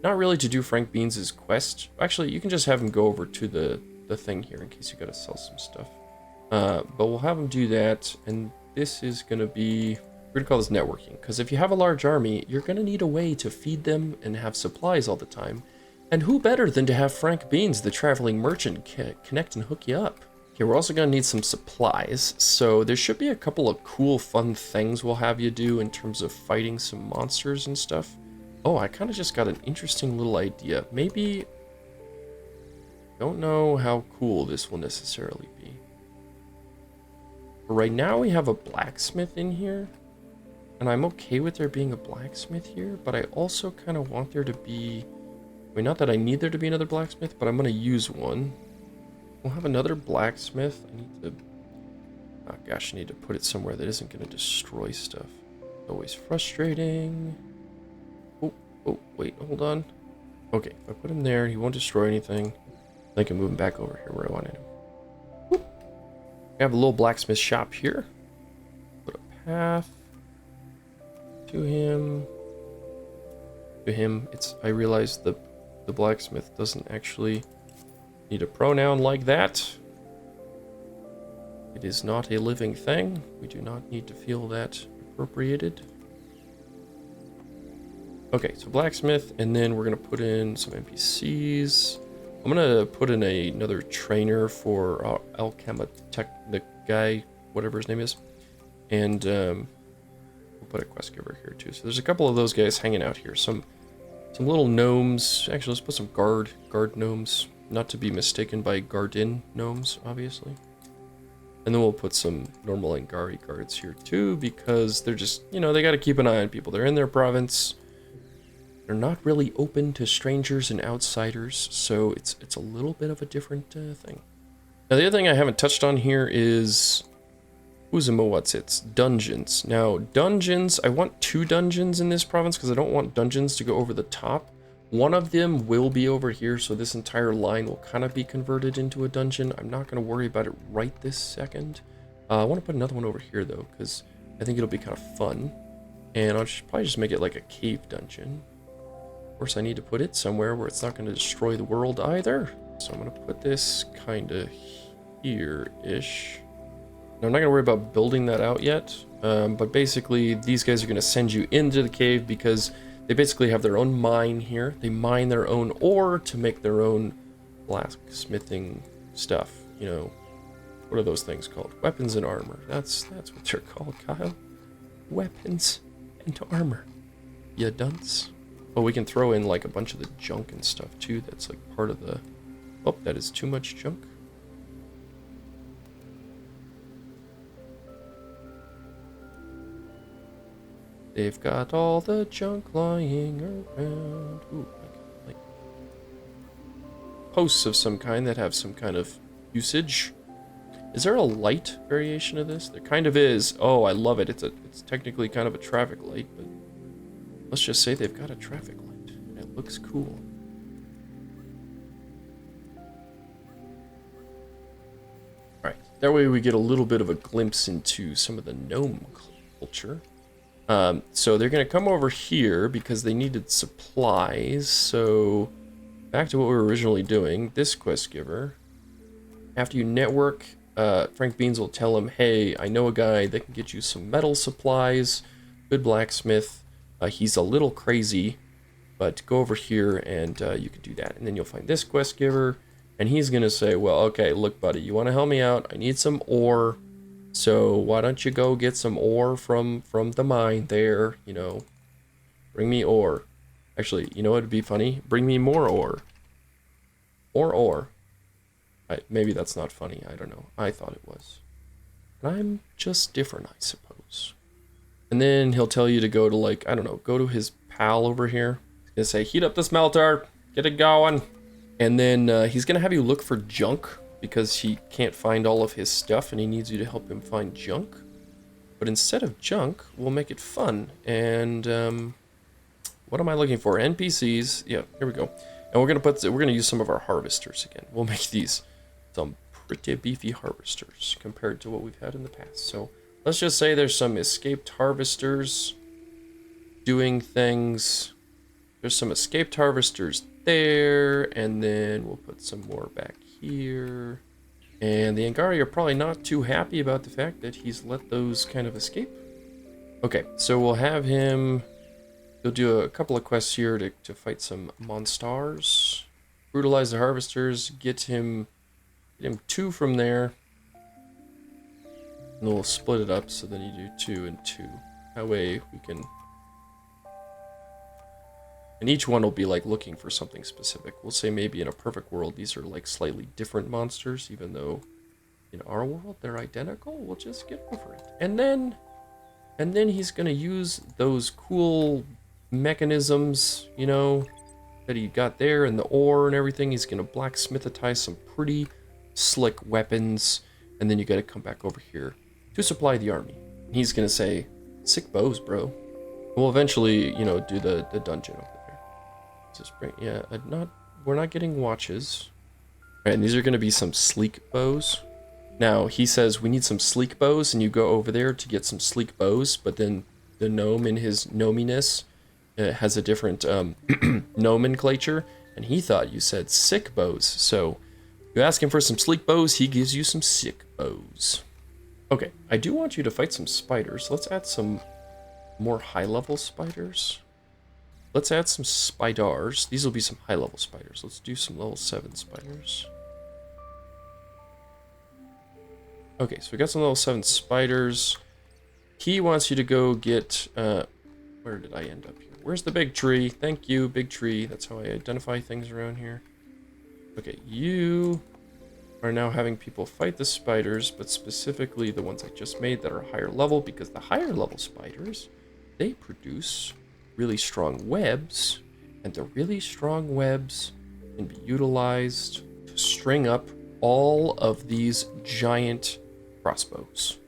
Not really to do Frank Beans' quest. Actually, you can just have him go over to the thing here in case you gotta sell some stuff. But we'll have him do that, and this is gonna be, we're gonna call this networking, because if you have a large army, you're gonna need a way to feed them and have supplies all the time. And who better than to have Frank Beans, the traveling merchant, connect and hook you up. Okay, we're also gonna need some supplies, so there should be a couple of cool, fun things we'll have you do in terms of fighting some monsters and stuff. Oh, I kind of just got an interesting little idea. Maybe, don't know how cool this will necessarily be. But right now we have a blacksmith in here, and I'm okay with there being a blacksmith here, but I also kind of want there to be, I mean, not that I need there to be another blacksmith, but I'm going to use one. We'll have another blacksmith. I need to, oh gosh, I need to put it somewhere that isn't going to destroy stuff. Always frustrating. Oh, wait, hold on. Okay, if I put him there, he won't destroy anything. I can move him back over here where I wanted him. Whoop. I have a little blacksmith shop here. Put a path to him. I realized the blacksmith doesn't actually need a pronoun like that. It is not a living thing. We do not need to feel that appropriated. Okay, so blacksmith, and then we're gonna put in some NPCs. I'm gonna put in another trainer for Alchematech, the guy, whatever his name is, and we'll put a quest giver here too. So there's a couple of those guys hanging out here. Some little gnomes. Actually, let's put some guard gnomes, not to be mistaken by guardian gnomes, obviously. And then we'll put some normal Angari guards here too, because they're just, you know, they got to keep an eye on people. They're in their province. They're not really open to strangers and outsiders, so it's a little bit of a different thing. Now, the other thing I haven't touched on here is it's dungeons. Now, dungeons, I want 2 dungeons in this province because I don't want dungeons to go over the top. One of them will be over here, so this entire line will kind of be converted into a dungeon. I'm not going to worry about it right this second. I want to put another one over here, though, because I think it'll be kind of fun. And I'll probably just make it like a cave dungeon. Of course, I need to put it somewhere where it's not going to destroy the world either. So I'm going to put this kind of here-ish. Now, I'm not going to worry about building that out yet, but basically these guys are going to send you into the cave because they basically have their own mine here. They mine their own ore to make their own blacksmithing stuff. You know, what are those things called? Weapons and armor. That's what they're called, Kyle. Weapons and armor. Ya dunce. Oh, we can throw in like a bunch of the junk and stuff too. That's like part of the... Oh, that is too much junk. They've got all the junk lying around. Ooh, like posts of some kind that have some kind of usage. Is there a light variation of this? There kind of is. Oh, I love it. It's technically kind of a traffic light, but let's just say they've got a traffic light, and it looks cool. All right, that way we get a little bit of a glimpse into some of the gnome culture. So they're going to come over here because they needed supplies. So back to what we were originally doing. This quest giver, after you network, Frank Beans will tell him, hey, I know a guy that can get you some metal supplies, good blacksmith. He's a little crazy, but go over here and you can do that. And then you'll find this quest giver, and he's going to say, well, okay, look, buddy, you want to help me out? I need some ore. So why don't you go get some ore from the mine there, you know, bring me ore. Actually, you know what would be funny? Bring me more ore. Ore. Maybe that's not funny, I don't know. I thought it was. But I'm just different, I suppose. And then he'll tell you to go to, like, I don't know, go to his pal over here. He's gonna say, heat up the smelter, get it going. And then he's gonna have you look for junk, because he can't find all of his stuff and he needs you to help him find junk. But instead of junk, we'll make it fun. And what am I looking for? NPCs. Yeah, here we go. And we're gonna use some of our harvesters again. We'll make these some pretty beefy harvesters compared to what we've had in the past. So let's just say there's some escaped harvesters doing things. There's some escaped harvesters there, and then we'll put some more back here. And the Angari are probably not too happy about the fact that he's let those kind of escape. Okay, so we'll have him... He'll do a couple of quests here to fight some monsters. Brutalize the harvesters. Get him 2 from there. And we'll split it up so then you do 2 and 2. That way we can... And each one will be like looking for something specific. We'll say maybe in a perfect world, these are like slightly different monsters, even though in our world they're identical. We'll just get over it. And then he's gonna use those cool mechanisms, you know, that he got there and the ore and everything. He's gonna blacksmithize some pretty slick weapons. And then you gotta come back over here to supply the army. And he's gonna say, sick bows, bro. We'll eventually, you know, do the dungeon over there. Just bring, yeah, we're not getting watches. All right, and these are going to be some sleek bows. Now, he says we need some sleek bows, and you go over there to get some sleek bows, but then the gnome in his gnominess has a different nomenclature, and he thought you said sick bows. So you ask him for some sleek bows, he gives you some sick bows. Okay, I do want you to fight some spiders. Let's add some more high-level spiders. let's add some spiders. These will be some high-level spiders. Let's do some level 7 spiders. Okay, so we got some level 7 spiders. He wants you to go get... where did I end up here? Where's the big tree? Thank you, big tree. That's how I identify things around here. Okay, you are now having people fight the spiders, but specifically the ones I just made that are higher level, because the higher level spiders, they produce really strong webs, and the really strong webs can be utilized to string up all of these giant crossbows.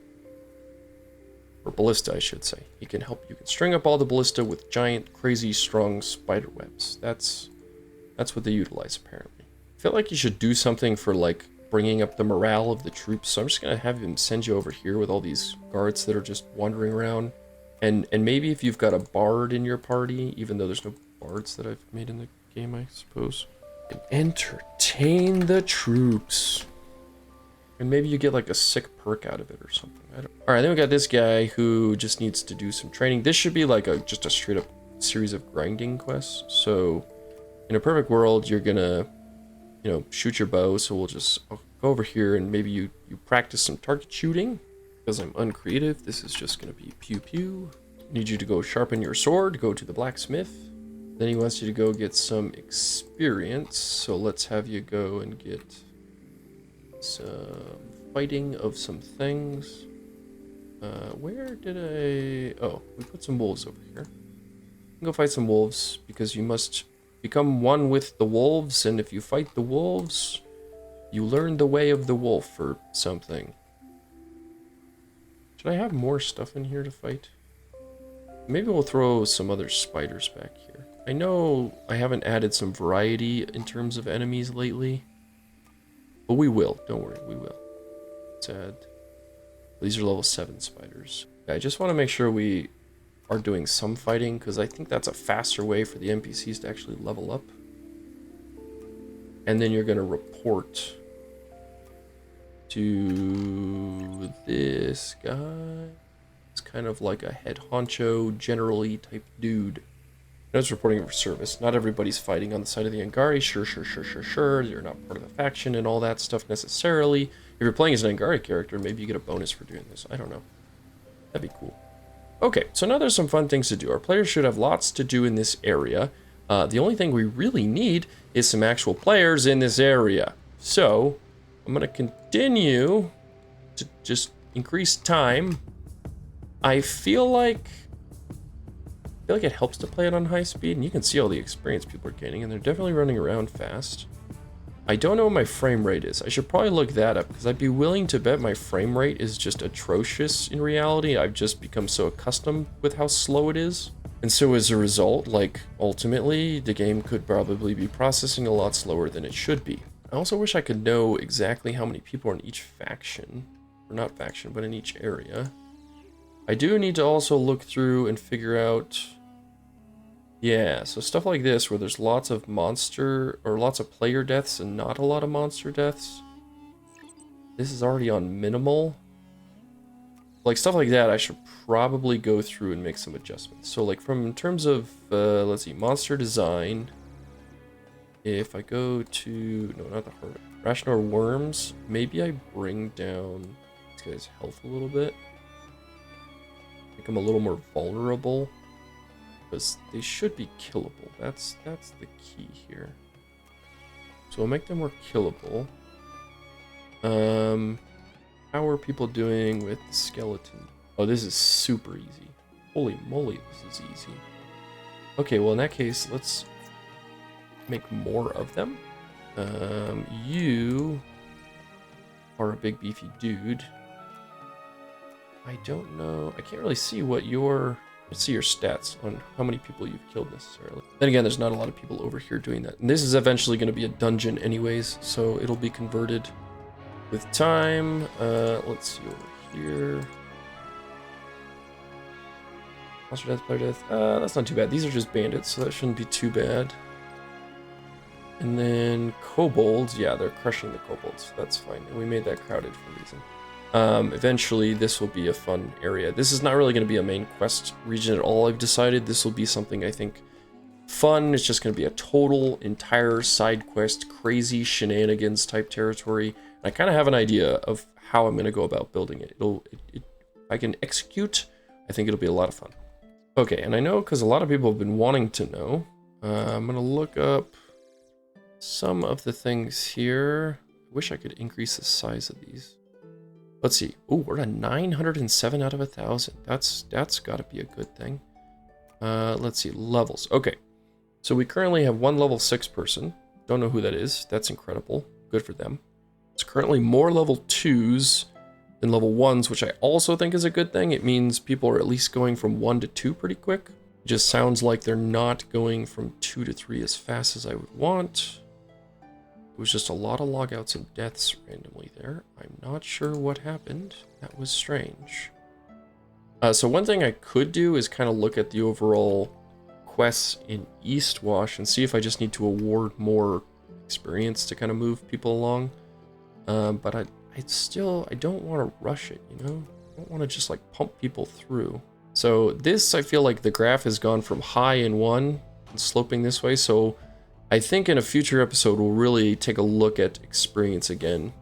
Or ballista, I should say. You can string up all the ballista with giant, crazy, strong spider webs. That's what they utilize, apparently. I feel like you should do something for, like, bringing up the morale of the troops, so I'm just gonna have him send you over here with all these guards that are just wandering around. And maybe if you've got a bard in your party, even though there's no bards that I've made in the game, I suppose. And entertain the troops. And maybe you get like a sick perk out of it or something. Alright, then we got this guy who just needs to do some training. This should be like just a straight up series of grinding quests. So in a perfect world, you're gonna, you know, shoot your bow. So we'll just go over here and maybe you practice some target shooting. Because I'm uncreative, this is just gonna be pew pew. Need you to go sharpen your sword, go to the blacksmith. Then he wants you to go get some experience. So let's have you go and get some fighting of some things. Where did I... Oh, we put some wolves over here. Go fight some wolves, because you must become one with the wolves, and if you fight the wolves, you learn the way of the wolf or something. Should I have more stuff in here to fight? Maybe we'll throw some other spiders back here. I know I haven't added some variety in terms of enemies lately, but we will. Don't worry, we will. Let's add... These are level 7 spiders. I just want to make sure we are doing some fighting, because I think that's a faster way for the NPCs to actually level up. And then you're going to report to this guy. It's kind of like a head honcho, generally type dude. It's reporting for service. Not everybody's fighting on the side of the Angari. Sure. You're not part of the faction and all that stuff necessarily. If you're playing as an Angari character, maybe you get a bonus for doing this. I don't know. That'd be cool. Okay, so now there's some fun things to do. Our players should have lots to do in this area. The only thing we really need is some actual players in this area. So, I'm going to continue to just increase time. I feel like it helps to play it on high speed, and you can see all the experience people are gaining, and they're definitely running around fast. I don't know what my frame rate is. I should probably look that up, because I'd be willing to bet my frame rate is just atrocious in reality. I've just become so accustomed with how slow it is. And so as a result, like, ultimately, the game could probably be processing a lot slower than it should be. I also wish I could know exactly how many people are in each faction. Or not faction, but in each area. I do need to also look through and figure out... Yeah, so stuff like this, where there's lots of lots of player deaths and not a lot of monster deaths. This is already on minimal. Like, stuff like that, I should probably go through and make some adjustments. So, like, in terms of, let's see, monster design. If I go to, no, not the Hermit. Rational worms, maybe I bring down this guy's health a little bit. Make him a little more vulnerable. Because they should be killable. That's the key here. So we'll make them more killable. How are people doing with the skeleton? Oh, this is super easy. Holy moly, this is easy. Okay, well in that case, let's make more of them. You are a big beefy dude. I don't know. I can't really see what your... Let's see your stats on how many people you've killed necessarily. Then again, there's not a lot of people over here doing that. And this is eventually going to be a dungeon anyways, so it'll be converted with time. Let's see over here. Monster death, player death. That's not too bad. These are just bandits, so that shouldn't be too bad. And then kobolds. Yeah, they're crushing the kobolds. That's fine. And we made that crowded for a reason. Eventually this will be a fun area. This is not really going to be a main quest region at all, I've decided. This will be something, I think, fun. It's just going to be a total, entire side quest, crazy shenanigans type territory. And I kind of have an idea of how I'm going to go about building it. If I can execute, I think it'll be a lot of fun. Okay, and I know because a lot of people have been wanting to know. I'm going to look up some of the things here. I wish I could increase the size of these. Let's see. Oh, we're at 907 out of 1,000. That's got to be a good thing. Let's see. Levels. Okay. So we currently have one level 6 person. Don't know who that is. That's incredible. Good for them. It's currently more level 2s than level 1s, which I also think is a good thing. It means people are at least going from 1 to 2 pretty quick. It just sounds like they're not going from 2 to 3 as fast as I would want. It was just a lot of logouts and deaths randomly there. I'm not sure what happened. That was strange. So one thing I could do is kind of look at the overall quests in Eastwash and see if I just need to award more experience to kind of move people along. But I don't want to rush it, you know? I don't want to just like pump people through. So this, I feel like the graph has gone from high in 1 and sloping this way. So I think in a future episode, we'll really take a look at experience again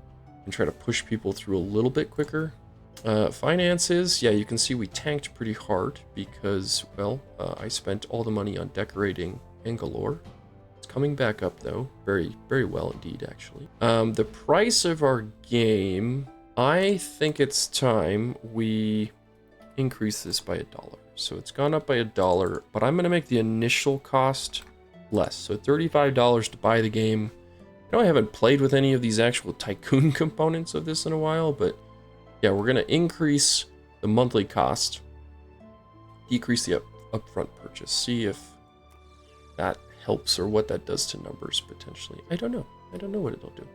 and try to push people through a little bit quicker. Finances, yeah, you can see we tanked pretty hard because, well, I spent all the money on decorating Angari. It's coming back up though, very, very well indeed, actually. The price of our game, I think it's time we increase this by $1. So it's gone up by $1, but I'm gonna make the initial cost less. So $35 to buy the game. I know I haven't played with any of these actual Tycoon components of this in a while, but yeah, we're gonna increase the monthly cost, decrease the upfront purchase, see if that helps or what that does to numbers potentially. I don't know. I don't know what it'll do.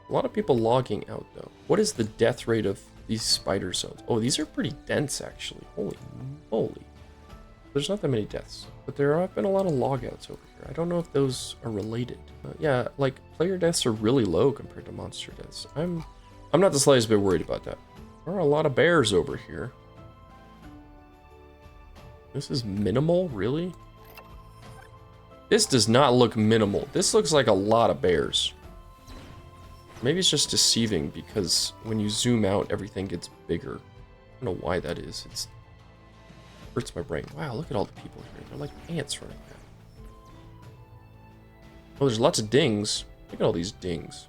A lot of people logging out though. What is the death rate of these spider zones? Oh, these are pretty dense actually. Holy moly. There's not that many deaths, but there have been a lot of logouts over here. I don't know if those are related. Yeah, like player deaths are really low compared to monster deaths. I'm not the slightest bit worried about that. There are a lot of bears over here. This is minimal, really? This does not look minimal. This looks like a lot of bears. Maybe it's just deceiving because when you zoom out, everything gets bigger. I don't know why that is. It hurts my brain. Wow, look at all the people here. They're like ants running around. Oh, there's lots of dings. Look at all these dings.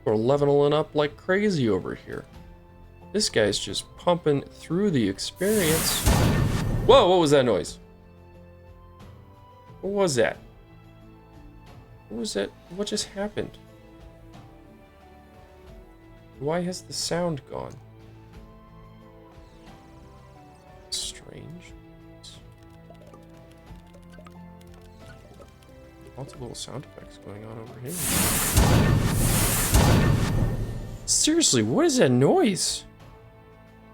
We're leveling up like crazy over here. This guy's just pumping through the experience. Whoa, what was that noise? What was that? What was that? What just happened? Why has the sound gone? Strange. Lots of little sound effects going on over here. Seriously, what is that noise?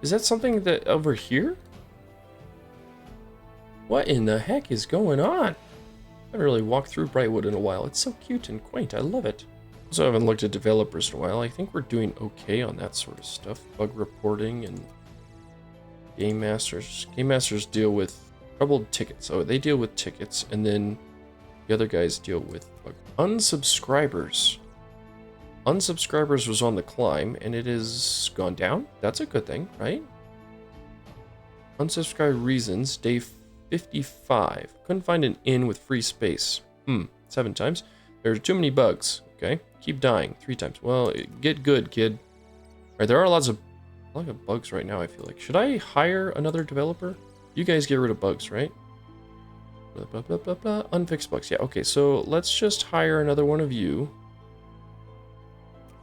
Is that something that over here? What in the heck is going on? I haven't really walked through Brightwood in a while. It's so cute and quaint. I love it. Also, I haven't looked at developers in a while. I think we're doing okay on that sort of stuff. Bug reporting and game masters. Game masters deal with troubled tickets. Oh, they deal with tickets, and then the other guys deal with bug. Unsubscribers. Unsubscribers was on the climb, and it has gone down. That's a good thing, right? Unsubscribe reasons, day 55. Couldn't find an inn with free space. 7 times. There are too many bugs. Okay. Keep dying 3 times. Well, get good, kid. Alright, there are lots of bugs right now, I feel like. Should I hire another developer? You guys get rid of bugs, right? Blah, blah, blah, blah, blah. Unfixed bugs. Yeah, okay, so let's just hire another one of you.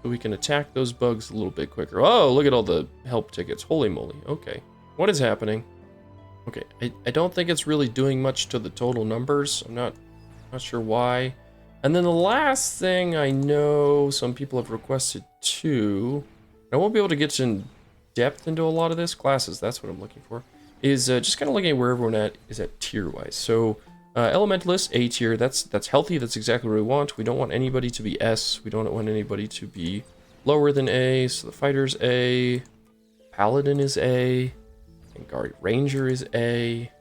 So we can attack those bugs a little bit quicker. Oh, look at all the help tickets. Holy moly. Okay. What is happening? Okay, I don't think it's really doing much to the total numbers. I'm not sure why. And then the last thing I know some people have requested too, I won't be able to get in depth into a lot of this. Classes, that's what I'm looking for, is just kind of looking at where everyone is at tier-wise. So Elementalist, A tier, that's healthy, that's exactly what we want. We don't want anybody to be S, we don't want anybody to be lower than A, so the Fighter's A, Paladin is A, Angari Ranger is A.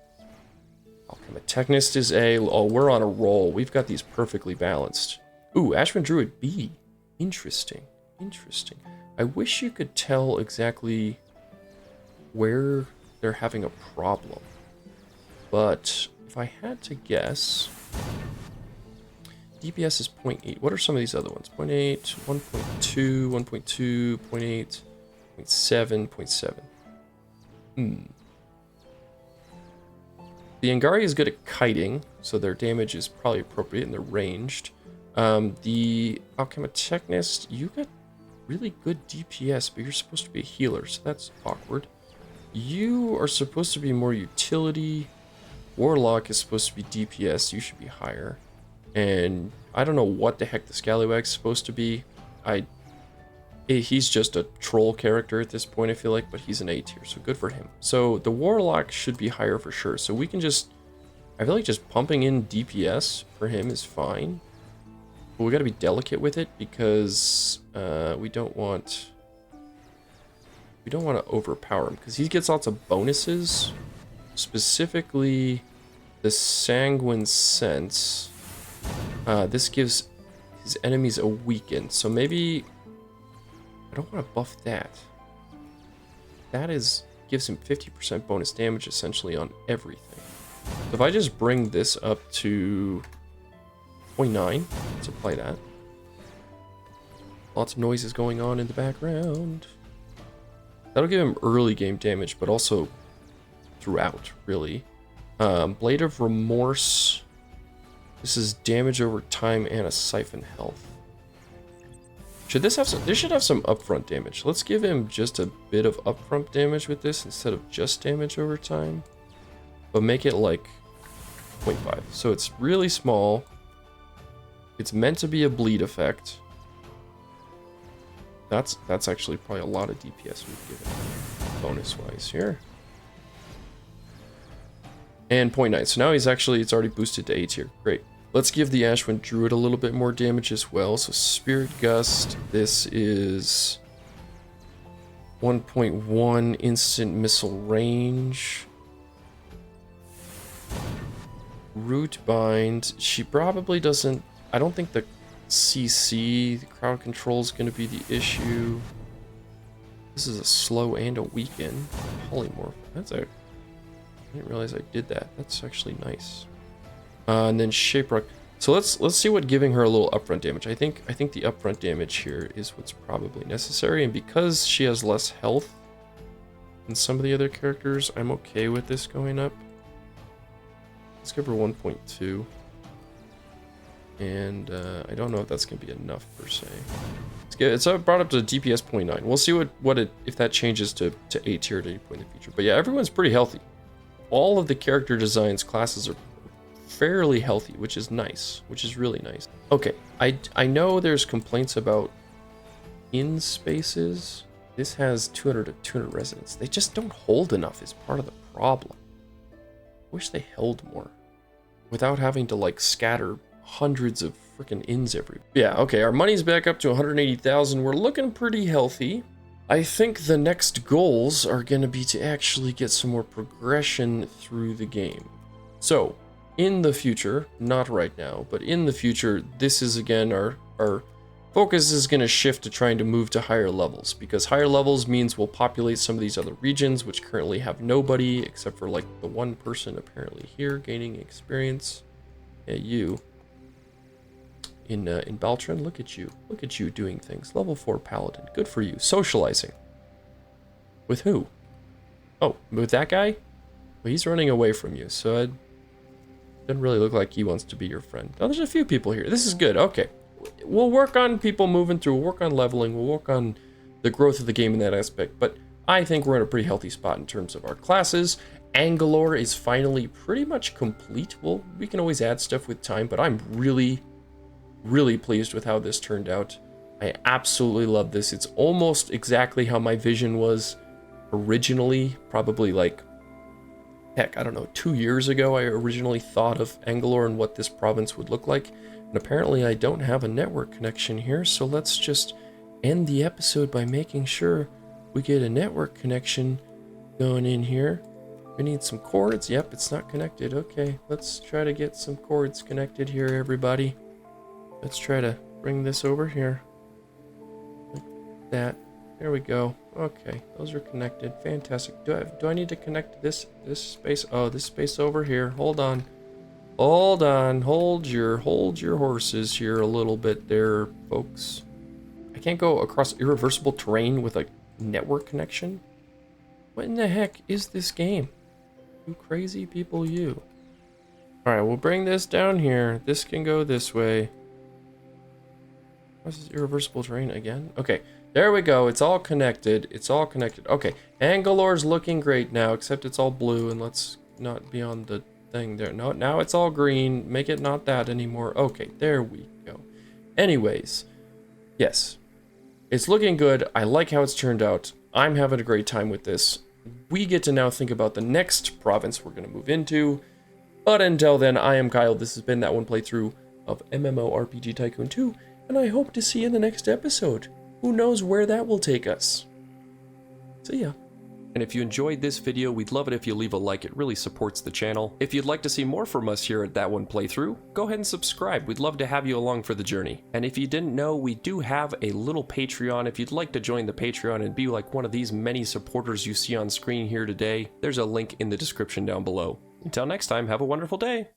Alchematechnist is A. Oh, we're on a roll. We've got these perfectly balanced. Ooh, Ashman Druid B. Interesting. Interesting. I wish you could tell exactly where they're having a problem. But if I had to guess, DPS is 0.8. What are some of these other ones? 0.8, 1.2, 1.2, 0.8, 0.7, 0.7. The Angari is good at kiting, so their damage is probably appropriate and they're ranged. The Alchematechnist, you got really good DPS, but you're supposed to be a healer, so that's awkward. You are supposed to be more utility. Warlock is supposed to be DPS, you should be higher. And I don't know what the heck the Scallywag's supposed to be. He's just a troll character at this point, I feel like, but he's an A tier, so good for him. So the Warlock should be higher for sure. So we can just, I feel like just pumping in DPS for him is fine. But we got to be delicate with it because we don't want to overpower him because he gets lots of bonuses, specifically the Sanguine Sense. This gives his enemies a weaken, so maybe I don't want to buff that. That gives him 50% bonus damage essentially on everything. So if I just bring this up to 0.9, let's apply that. Lots of noises going on in the background. That'll give him early game damage, but also throughout, really. Blade of Remorse. This is damage over time and a siphon health. Should this have some? This should have some upfront damage. Let's give him just a bit of upfront damage with this instead of just damage over time, but make it like 0.5. So it's really small. It's meant to be a bleed effect. That's actually probably a lot of DPS we've given bonus wise here. And 0.9. So now it's already boosted to A tier. Great. Let's give the Ashwind Druid a little bit more damage as well. So Spirit Gust, this is 1.1 instant missile range. Root Bind, she probably doesn't, I don't think the CC, the crowd control, is going to be the issue. This is a slow and a weaken. Polymorph, I didn't realize I did that. That's actually nice. And then Shape Rock. So let's see what giving her a little upfront damage. I think the upfront damage here is what's probably necessary, and because she has less health than some of the other characters, I'm okay with this going up. Let's give her 1.2. And I don't know if that's gonna be enough per se. It's brought up to DPS 0.9. We'll see if that changes to A tier at any point in the future. But yeah, everyone's pretty healthy. All of the character designs, classes are fairly healthy, which is nice, which is really nice. Okay, I know there's complaints about in spaces. This has 200 to 200 residents. They just don't hold enough is part of the problem. I wish they held more without having to like scatter hundreds of freaking inns everywhere. Yeah, okay, our money's back up to 180,000. We're looking pretty healthy. I think the next goals are going to be to actually get some more progression through the game. So, in the future, not right now, but in the future, this is again our focus is going to shift to trying to move to higher levels, because higher levels means we'll populate some of these other regions which currently have nobody except for like the one person apparently here gaining experience. Yeah, you. In Baltron, look at you doing things. Level 4 paladin, good for you. Socializing. With who? Oh, with that guy? Well, he's running away from you, so it doesn't really look like he wants to be your friend. Oh, there's a few people here. This is good. Okay. We'll work on people moving through. We'll work on leveling. We'll work on the growth of the game in that aspect. But I think we're in a pretty healthy spot in terms of our classes. Angalore is finally pretty much complete. Well, we can always add stuff with time, but I'm really pleased with how this turned out. I absolutely love this. It's almost exactly how my vision was originally, probably like, heck, I don't know, 2 years ago I originally thought of Angalore and what this province would look like. And apparently I don't have a network connection here, so let's just end the episode by making sure we get a network connection going in here. We need some cords. Yep, it's not connected. Okay, let's try to get some cords connected here, everybody. Let's try to bring this over here. Like that. There we go. Okay, those are connected. Fantastic. Do I need to connect this space? Oh, this space over here. Hold on. Hold on. Hold your horses here a little bit there, folks. I can't go across irreversible terrain with a network connection? What in the heck is this game? You crazy people, you. Alright, we'll bring this down here. This can go this way. What's this irreversible terrain again? Okay, there we go. It's all connected. It's all connected. Okay, Angalore's looking great now, except it's all blue, and let's not be on the thing there. No, now it's all green. Make it not that anymore. Okay, there we go. Anyways, yes. It's looking good. I like how it's turned out. I'm having a great time with this. We get to now think about the next province we're going to move into. But until then, I am Kyle. This has been that one playthrough of MMORPG Tycoon 2. And I hope to see you in the next episode. Who knows where that will take us. See ya. And if you enjoyed this video, we'd love it if you leave a like. It really supports the channel. If you'd like to see more from us here at That One Playthrough, go ahead and subscribe. We'd love to have you along for the journey. And if you didn't know, we do have a little Patreon. If you'd like to join the Patreon and be like one of these many supporters you see on screen here today, there's a link in the description down below. Until next time, have a wonderful day.